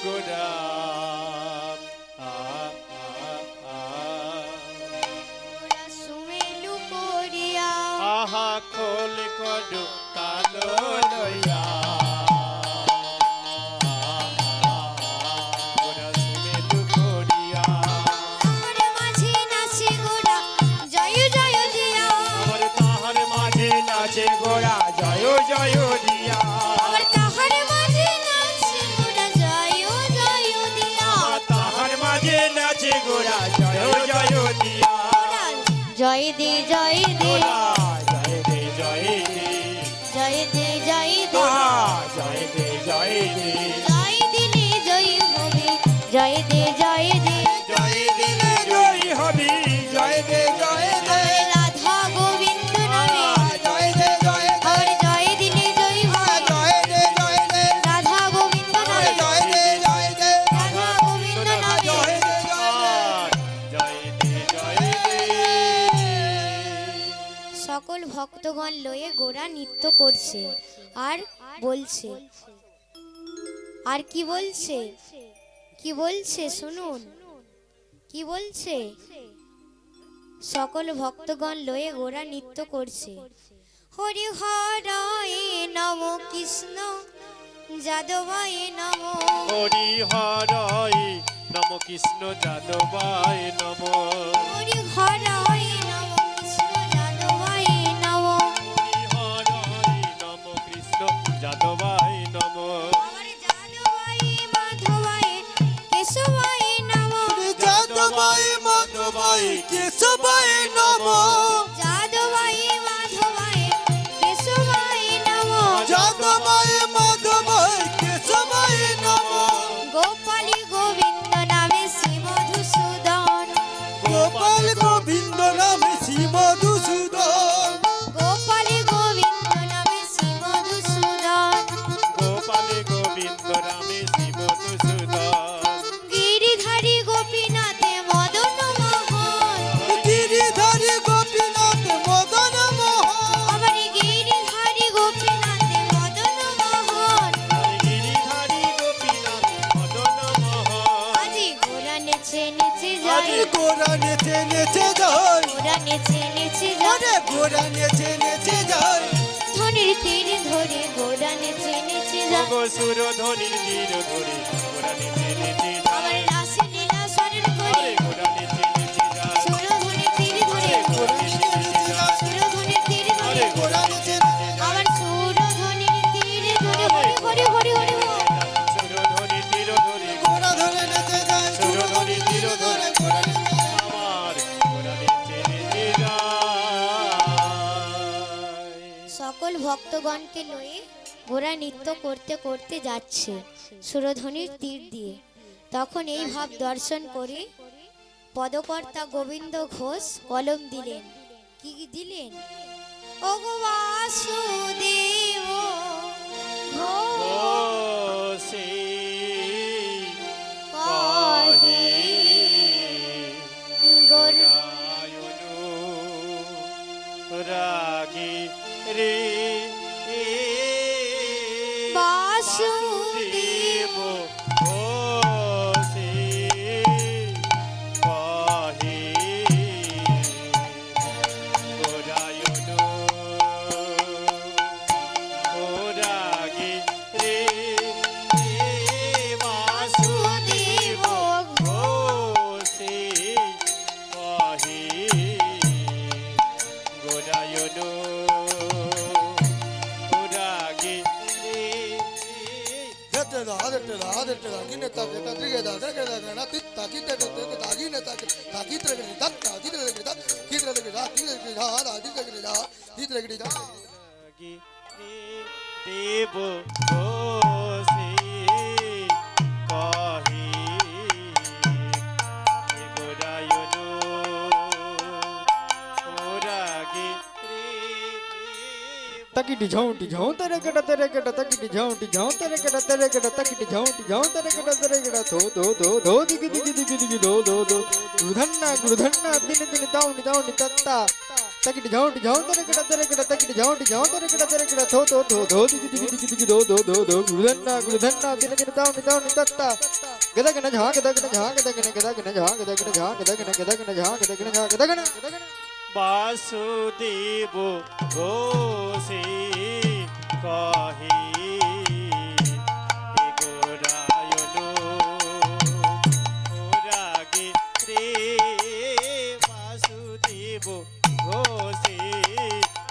গোরা। গোরা সুমেলু করিয়া, আহা খোল করো কালো লইয়া। গোরা সুমেলু করিয়া। আমার মাঝে নাচে গোরা জয় জয় দিয়া, আমার তাহার মাঝে নাচে গোরা জয় জয় দিয়া। আমার তাহার মাঝে নাচে গোরা জয় জয় দিয়া, আমার তাহার মাঝে নাচে গোরা জয় জয় দিয়া। গোরা জয় দে জয় দে, গোরা জয় দে জয় দে। জয় দে জয় দে, আহা জয় দে জয় দে। জয় দিলে জয় হবে, জয় দে জয় দে। জয় দিলে জয় হবি, জয় দে, জয় দে। আমার রাধা গোবিন্দ নামে, জয় দে, জয় দে। আর জয় দিলে জয় হবে, জয় দে, জয় দে। রাধা গোবিন্দ নামে, জয় দে, জয় দে। রাধা গোবিন্দ নামে। জয় দে, জয় দে। জয় দে জয় দে। সকল ভক্তগণ লয়ে গোরা নৃত্য করছে আর বলছে, আর কি বলছে? কি বলছে শুনুন, কি বলছে? সকল ভক্তগণ লয়ে গোরা নৃত্য করছে। হরি হরায় নম কৃষ্ণ যাদবায় নম, হরি হরায় নম কৃষ্ণ যাদবায় নম। হরি হরায় নম কৃষ্ণ যাদবায় নম, হরি হরায় নম কৃষ্ণ যাদবায় নম। আমার যাদবায় মাধব গোরা নেচে নেচে যায় গোরা নেচে নেচে যায় ওরে গোরা নেচে নেচে যায় ধনির তীর ধরে গোরা নেচে নেচে যায় গো সুরধনির তীর ধরে গোরা নেচে নেচে আমার যায় রাসে নীলা স্মরণ করে আরে গোরা নেচে নেচে যায় সুরধনির তীর ধরে গোরা নেচে নেচে যায় সুরধনির তীর ধরে আরে গোরা নেচে নেচে যায় আমার সুরধনির তীর ধরে হরি হরি হরি হরি হরি। সুরধনির তীর ধরে গোরা ধরে নেচে যায় সুরধনির তীর ধরে গোরা নেচে আমার গোরা নেচে নেচে যায় সকল ভক্তগণকে লয়ে ঘোড়া নৃত্য করতে করতে যাচ্ছে সুরধ্বনির তীর দিয়ে। তখন এই ভাব দর্শন করে পদকর্তা গোবিন্দ ঘোষ কলম দিলেন। কি দিলেন? ও গো বাসুদেব ঘোষ বসে কহে গোর রায়নু রাগে রে বাসুদেব বসে কহে গোরায়নু রাগে রে বাসুদেব ঘোষে কহে গোরায়নু রাগে রে রাগে রে দেব ঘোষে কহে গোরায়নু রাগে রে तकिटी झौंटी झौं तेरे केटा तकिटी झौंटी झौं तेरे केटा तकिटी झौंटी झौं तेरे केटा धो दिगी दिगी दिगी दिगी धो गुरुधन्ना दिन दिन ताउनी ताउनी तत्ता तकिटी झौंटी झौं तेरे केटा तकिटी झौंटी झौं तेरे केटा धो दिगी दिगी दिगी दिगी धो गुरुधन्ना दिन दिन ताउनी ताउनी तत्ता गदगन झा गदगन বাসুদেব ঘোষে কহে গোরায়নু রাগে রে বাসুদেব ঘোষে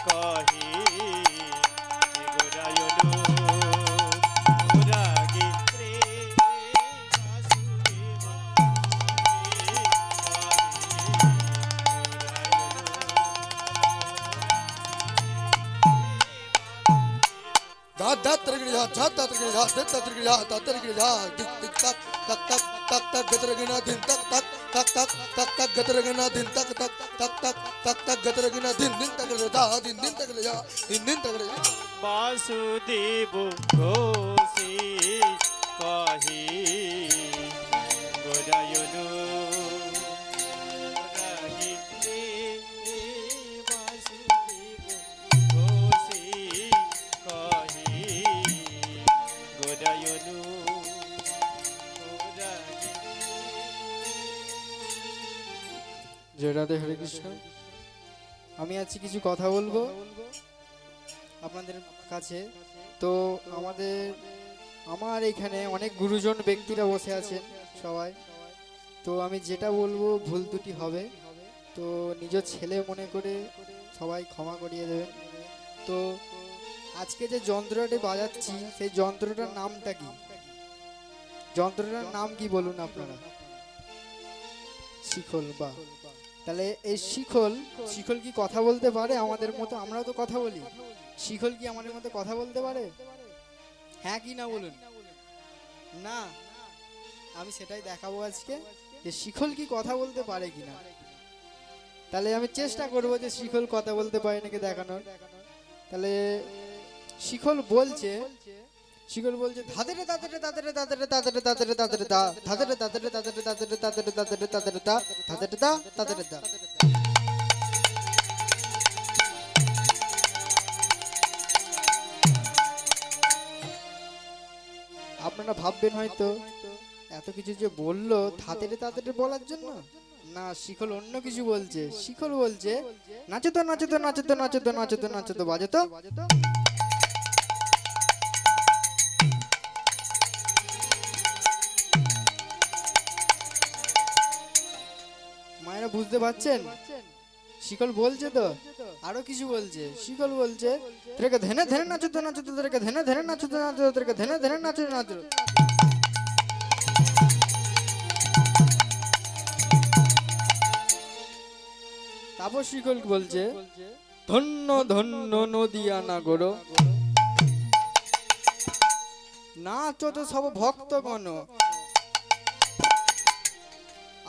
কহে গোরায়নু রাগে রে বাসুদেব धात तरगड़ी धात छात तरगड़ी धात दत्त तरगड़ी धात तरगड़ी धात टिक टिक तक तक तक तक तक गतरगना दिन तक तक तक तक तक तक गतरगना दिन तक तक तक तक तक तक गतरगना दिन दिन तक ले दा दिन दिन तक ले जा दिन तक ले जा বাসুদেব ঘোষে কহে গোরায়নু রাগে রে বাসুদেব ঘোষে কহে গোরায়নু রাগে জয় রাধে হরে কৃষ্ণ। আমি আজকে কিছু কথা বলবো আপনাদের কাছে। তো আমার এখানে অনেক গুরুজন ব্যক্তিরা বসে আছেন সবাই। তো আমি যেটা বলবো ভুল ত্রুটি হবে, তো নিজ ছেলে মনে করে সবাই ক্ষমা করিয়ে দেবেন। তো আজকে যে যন্ত্রটি বাজাচ্ছি সেই যন্ত্রটার নামটা কি? যন্ত্রটার নাম কি বলুন আপনারা? শিখল। বা তাহলে এই শিখল কি কথা বলতে পারে আমাদের মতো? আমরাও তো কথা বলি। শিখল কি আমাদের মতো কথা বলতে পারে? হ্যাঁ কি না বলুন? না। আমি সেটাই দেখাবো আজকে যে শিখল কি কথা বলতে পারে কিনা। তাহলে আমি চেষ্টা করব যে শিখল কথা বলতে পারে নাকি দেখানোর। তাহলে শিখল বলছে ধাতেরে তাতেরে তাতেরে তাতেরে তাতেরে তাতেরে তাতেরে তা ধাতেরে তাতেরে তাতেরে তাতেরে তাতেরে তাতেরে তাতেরে তা ধাতেরে তা তাতেরে তা। আপনারা ভাববেন হয়তো এত কিছু যে বললো ধাতেরে তাতেরে বলার জন্য, না, শিখল অন্য কিছু বলছে। শিখল বলছে নাচো তো নাচো তো নাচো তো নাচো তো নাচো তো নাচো তো বাজো তো। মায়েরা বুঝতে পারছেন? শিকল বলছে তো, আরো কিছু বলছে। শিকল বলছে তোকে ধেনে ধেনে নাচো তো নাচো তো, তোকে ধেনে ধেনে নাচো তো নাচো, তোকে ধেনে ধেনে নাচো নাচো। তারপর শিকল বলছে ধন্য ধন্য নদিয়া নাগর, নাচো তো সব ভক্তগণ,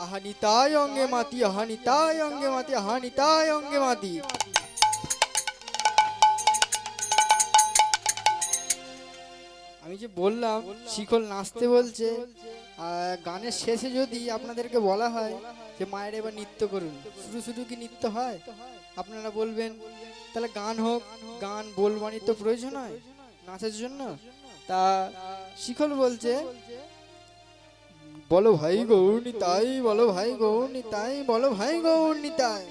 আহানি তাই অঙ্গে মাতি, আহানি তাই অঙ্গে মাতি, আহানি তাই অঙ্গে মাতি। আমি যে বললাম শিকল নাচতে বলছে, আর গানের শেষে যদি আপনাদেরকে বলা হয় যে মায়ের এবার নৃত্য করুন, শুরু শুরু কি নৃত্য হয়? আপনারা বলবেন তাহলে গান হোক। গান বলবানি তো প্রয়োজন হয় নাচের জন্য। তা শিকল বলছে বলো ভাই গৌরী তাই, বলো ভাই গৌরী তাই, বলো ভাই গৌরী তাই।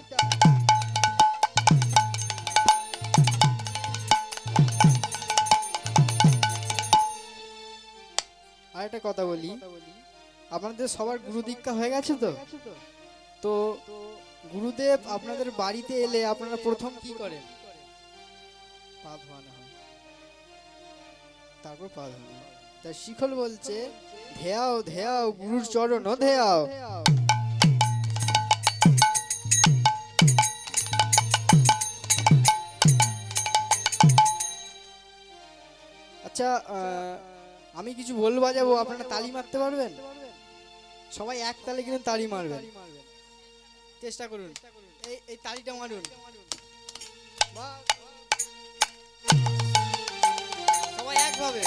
আর একটা কথা বলি, আপনাদের সবার গুরু দীক্ষা হয়ে গেছে তো? তো গুরুদেব আপনাদের বাড়িতে এলে আপনারা প্রথম কি করেন? পা ধোয়ানো হয়, তারপর পা ধোয়ানো হয়। তাই শিখল বলছে ধেয়াও ধেয়াও গুরুর চরণ ধেয়াও। আচ্ছা, আমি কিছু বল বাজাবো, আপনারা তালি মারতে পারবেন? সবাই এক তালে কিন্তু তালি মারবেন, চেষ্টা করুন। এই তালিটা মারুন, সবাই একভাবে।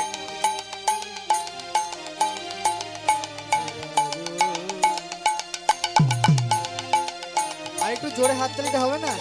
আর একটু জোরে হাত তালিটা হবে না?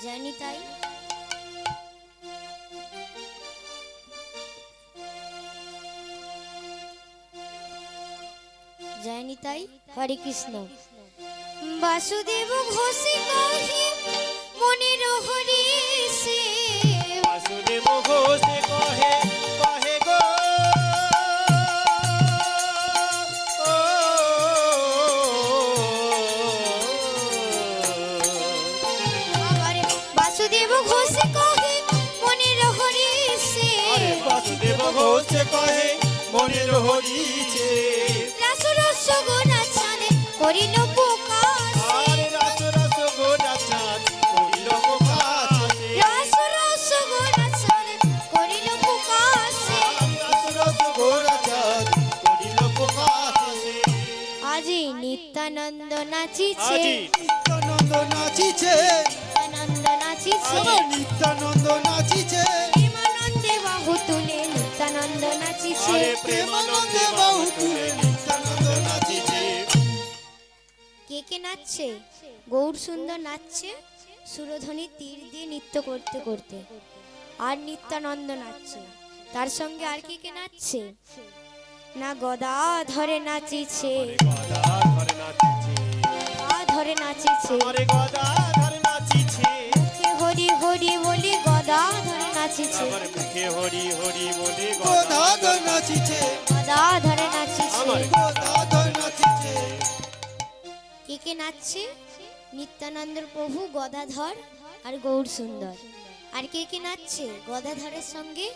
জানি তাই। জানি তাই। হরে কৃষ্ণ। বাসুদেব ঘোষে কহে মনের হরি সে, বাসুদেব ঘোষে কহে কহে গো আরে বাসুদেব ঘোষে কহে মনের হরি সে, বাসুদেব ঘোষে কহে মনের হরিছে। রাস রস গোনা ছানে করিল প্রকাশ, আরে রাস রাস গোটা চাঁদ করিল প্রকাশে। রাস রস গোনা ছানে করিল প্রকাশ। রাস রাস গোটা চাঁদ করিল প্রকাশে। আজি নিত্যানন্দ নাচিছে, আজি নিত্যানন্দ নাচিছে, নিত্যানন্দ নাচিছে, আমার নিত্যানন্দ নাচিছে, প্রেমানন্দে বাহু তুলে নিত্যানন্দ নাচিছে। আরে প্রেমানন্দে বাহু তুলে নিত্যানন্দ নাচিছে। কে কে নাচছে? গৌর সুন্দর নাচছে সুরধ্বনি তীর দিয়ে নৃত্য করতে করতে, আর নিত্যানন্দ নাচছে। তার সঙ্গে আর কে কে নাচছে? না গদা ধরে নাচিছে, গদা ধরে নাচিছে, গদা ধরে নাচিছে, আমারে গদা ধরে নাচিছে। মুখে হরি হরি বলি গদা ধরে নাচিছে। নাচিছে আমার মুখে হরি হরি বলে গদাধর নাচিছে গদা ধরে নাচিছে আমার গদাধর নাচিছে কে কে নাচছে? নিত্যানন্দ প্রভু, গদাধর আর গৌর সুন্দর। আর কে কে নাচছে গদাধরের সঙ্গে?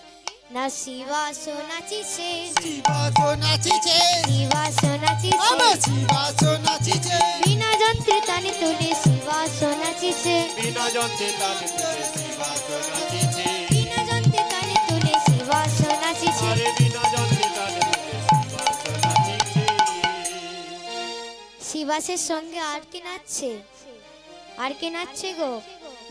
না শিবাস নাচিছে, শিবাস নাচিছে শিবাস নাচিছে, আমার শিবাস নাচিছে বিনা যন্ত্রে তানে তুলে শিবাস নাচিছে, বিনা যন্ত্রে তালে তুলে শিবাস নাচিছে বিনা যন্ত্রে তানে তুলে শিবাস নাচিছে। আরে বিনা যন্ত্রে তালে তুলে শিবাস নাচিছে শিবাসের সঙ্গে আর কে নাচছে? আর কে নাচছে গো?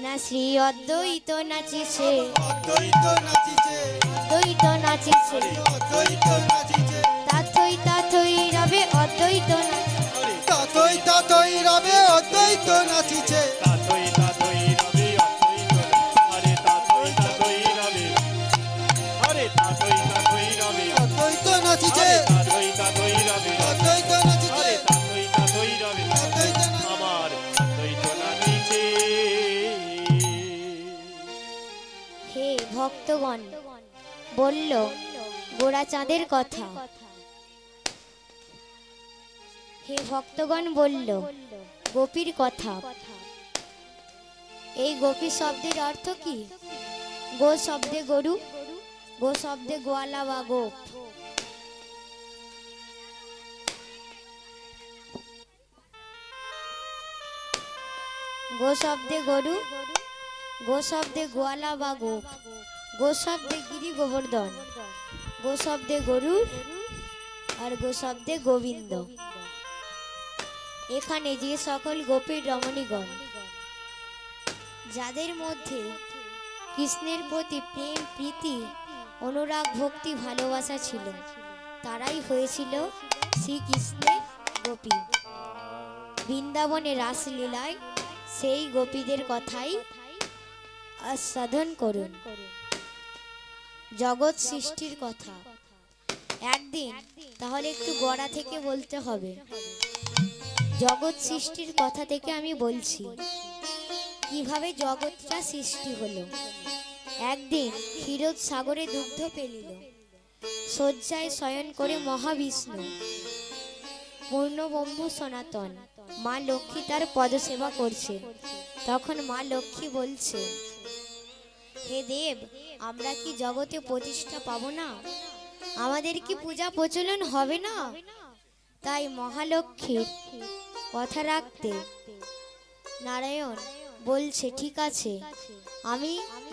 না শ্রী অদ্বৈত নাচিছে, অদ্বৈত নাচিছে অদ্বৈত নাচিছে, অদ্বৈত নাচিছে তাথই তাথই রবে অদ্বৈত নাচিছে। আরে তাতই তাতই রবে অদ্বৈত নাচিছে তাতই তাতই রবে অদ্বৈত আরে তাতই তাতই রবে আরে তাতই তাতই রবে অদ্বৈত নাচিছে আরে তাতই তাতই রবে অদ্বৈত নাচিছে আরে তাতই তাতই রবে অদ্বৈত নাচিছে আমার অদ্বৈত নাচিছে হে ভক্তগণ, বলল গোরা চাঁদের কথা। হে ভক্তগণ, বলল গোপীর কথা। এই গোপী শব্দের অর্থ কি? গো শব্দে গরু, গো শব্দে গোয়ালা বা গোপ। গো শব্দে গরু, গো শব্দে গোয়ালা বা গোপ, গো শব্দে গিরি গোবর্ধন, গো শব্দে গরু আর গো শব্দে গোবিন্দ। এখানে যে সকল গোপীর রমণীগণ, যাদের মধ্যে কৃষ্ণের প্রতি প্রেম প্রীতি অনুরাগ ভক্তি ভালোবাসা ছিল, তারাই হয়েছিল শ্রীকৃষ্ণের গোপী। বৃন্দাবনে রাসলীলায় সেই গোপীদের কথাই আস্বাদন করুন। জগৎ সৃষ্টির কথা একদিন তাহলে একটু গড়া থেকে বলতে হবে। জগৎ সৃষ্টির কথা থেকে আমি বলছি, কিভাবে জগৎটা সৃষ্টি হলো। একদিন ক্ষীরোদ সাগরে দুগ্ধ পেলিল, শয্যায় শয়ন করে মহাবিষ্ণু পূর্ণ ব্রহ্ম সনাতন মা লক্ষ্মী তার পদসেবা করছে। তখন মা লক্ষ্মী বলছে, হে দেব, আমরা কি জগতে প্রতিষ্ঠা পাবো না? আমাদের কি পূজা প্রচলন হবে না? তাই মহালক্ষ্মীর কথা রাখতে নারায়ণ বলছে, ঠিক আছে, আমি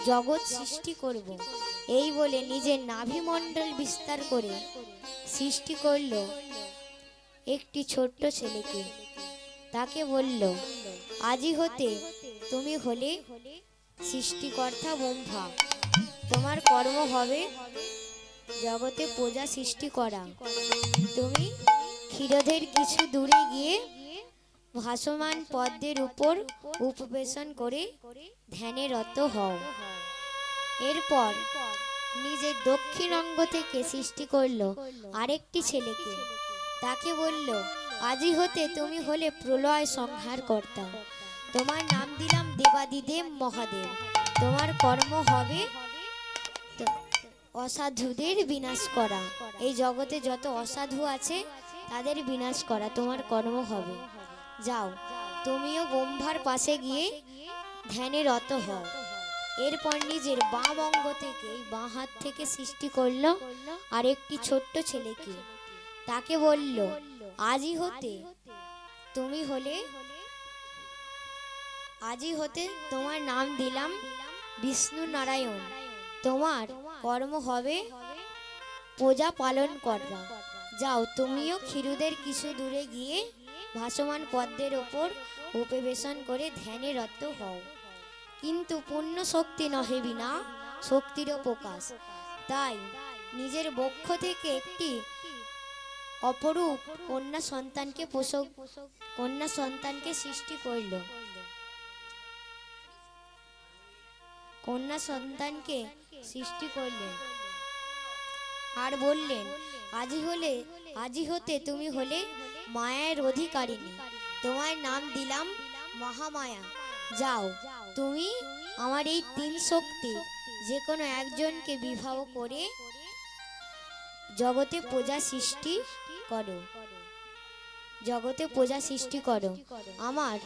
জগৎ সৃষ্টি করব। এই বলে নিজের নাভিমণ্ডল বিস্তার করে সৃষ্টি করল একটি ছোট্ট ছেলেকে। তাকে বলল, আজই হতে তুমি হলে সৃষ্টিকর্তা ব্রহ্মা। তোমার কর্ম হবে জগতে প্রজা সৃষ্টি করা। তুমি ক্ষীরোদের কিছু দূরে গিয়ে ভাসমান পদ্মের উপর উপবেশন করে ধ্যানে রত হও। এরপর নিজের দক্ষিণ অঙ্গ থেকে সৃষ্টি করলো আরেকটি ছেলেকে। তাকে বলল, আজই হতে তুমি হলে প্রলয় সংহার কর্তা। তোমার নাম দিলাম দেবাদিদেব মহাদেব। তোমার কর্ম হবে অসাধুদের বিনাশ করা। এই জগতে যত অসাধু আছে তাদের বিনাশ করা তোমার কর্ম হবে। যাও, তুমিও ব্রহ্মার পাশে গিয়ে ধ্যানে রত হও। এরপর নিজের বাম অঙ্গ থেকে, বাঁ হাত থেকে সৃষ্টি করলো আর একটি ছোট্ট ছেলেকে। তাকে বলল, আজই হতে তুমি হলে, আজই হতে তোমার নাম দিলাম বিষ্ণু নারায়ণ। তোমার কর্ম হবে পূজা পালন করা। যাও, তুমিও ক্ষীরোদের কিছু দূরে গিয়ে ভাসমান পদ্মের ওপর উপবেশন করে ধ্যানে রত হও। কিন্তু পূর্ণ শক্তি নহে বিনা শক্তিরও প্রকাশ। তাই নিজের বক্ষ থেকে একটি অপরূপ কন্যা সন্তানকে সৃষ্টি করল। কন্যা সন্তানকে সৃষ্টি করলেন আর বললেন, আজই হতে তুমি হলে মায়ের অধিকারিণী। তোমার নাম দিলাম মহামায়া। যাও, তুমি আমার এই তিন শক্তি যে কোনো একজনকে বিবাহ করে জগতে প্রজা সৃষ্টি করো, জগতে প্রজা সৃষ্টি করো। আমার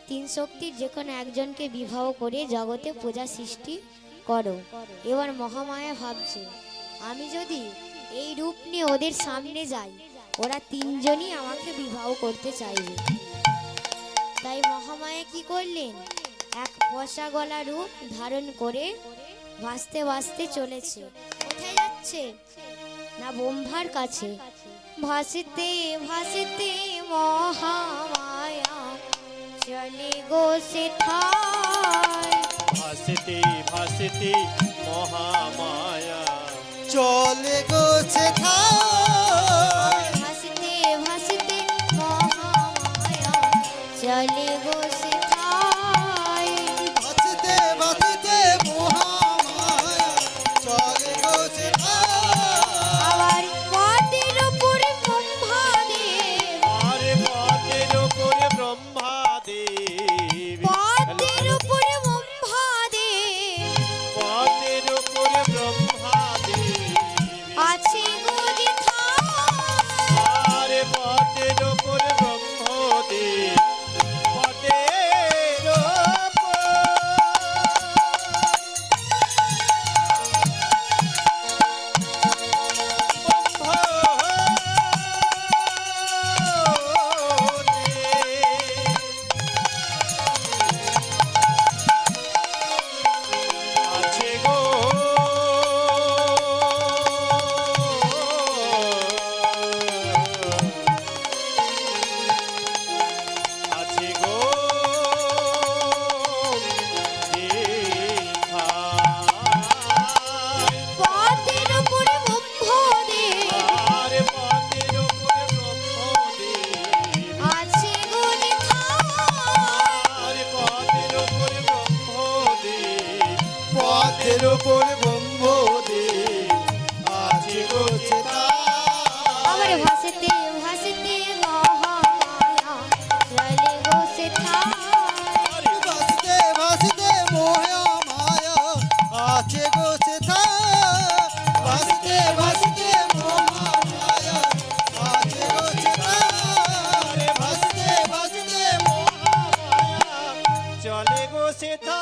তিন শক্তির যে কোনো একজনকে বিবাহ করে জগতে প্রজা সৃষ্টি করো। এবার মহামায়া ভাবছে, আমি যদি এই রূপ নিয়ে ওদের সামনে যাই, ওরা তিনজনই আমাকে বিবাহ করতে চাইবে। তাই মহামায়া কি করলেন, এক পশা গলা রূপ ধারণ করে ভাসতে ভাসতে চলেছে। কোথায় যাচ্ছে না, ব্রহ্মার কাছে। ভাসতে ভাসতে মহামায়া চলে গো সেথায়। ভাসতে ভাসতে মহামায়া চলে গো সেথায়। ভাসতে ভাসতে মহামায়া চলে গো সেথায়। ভাসতে ভাসতে মহামায়া চলে গো সেথায়। আবার পদের উপর ব্রহ্মাদেব, আরে পদের উপরে ব্রহ্মাদেব, পদের উপর ব্রহ্মাদেব পদের উপরে ব্রহ্মাদেব আছে গো যেথায়। আরে পদের উপরে ব্রহ্মদেব, পদের আছে গো আছে গো পদের উপর ব্রহ্মাদেব আরে পদের উপরে ব্রহ্মদেব আছে গো যেথায়। আরে পদের উপরে ব্রহ্মদেব, পথের উপর ব্রহ্মদেব আছে গো সেথায়। আমার ভাসতে ভাসতে মহামায়া চলে গো সেথায়। ভাসতে ভাসতে মহামায়া আছে গো সেথায়। ভাসতে ভাসতে মহামায়া আছে গো সেথায়। ভাসতে ভাসতে মহামায়া চলে গো সেথা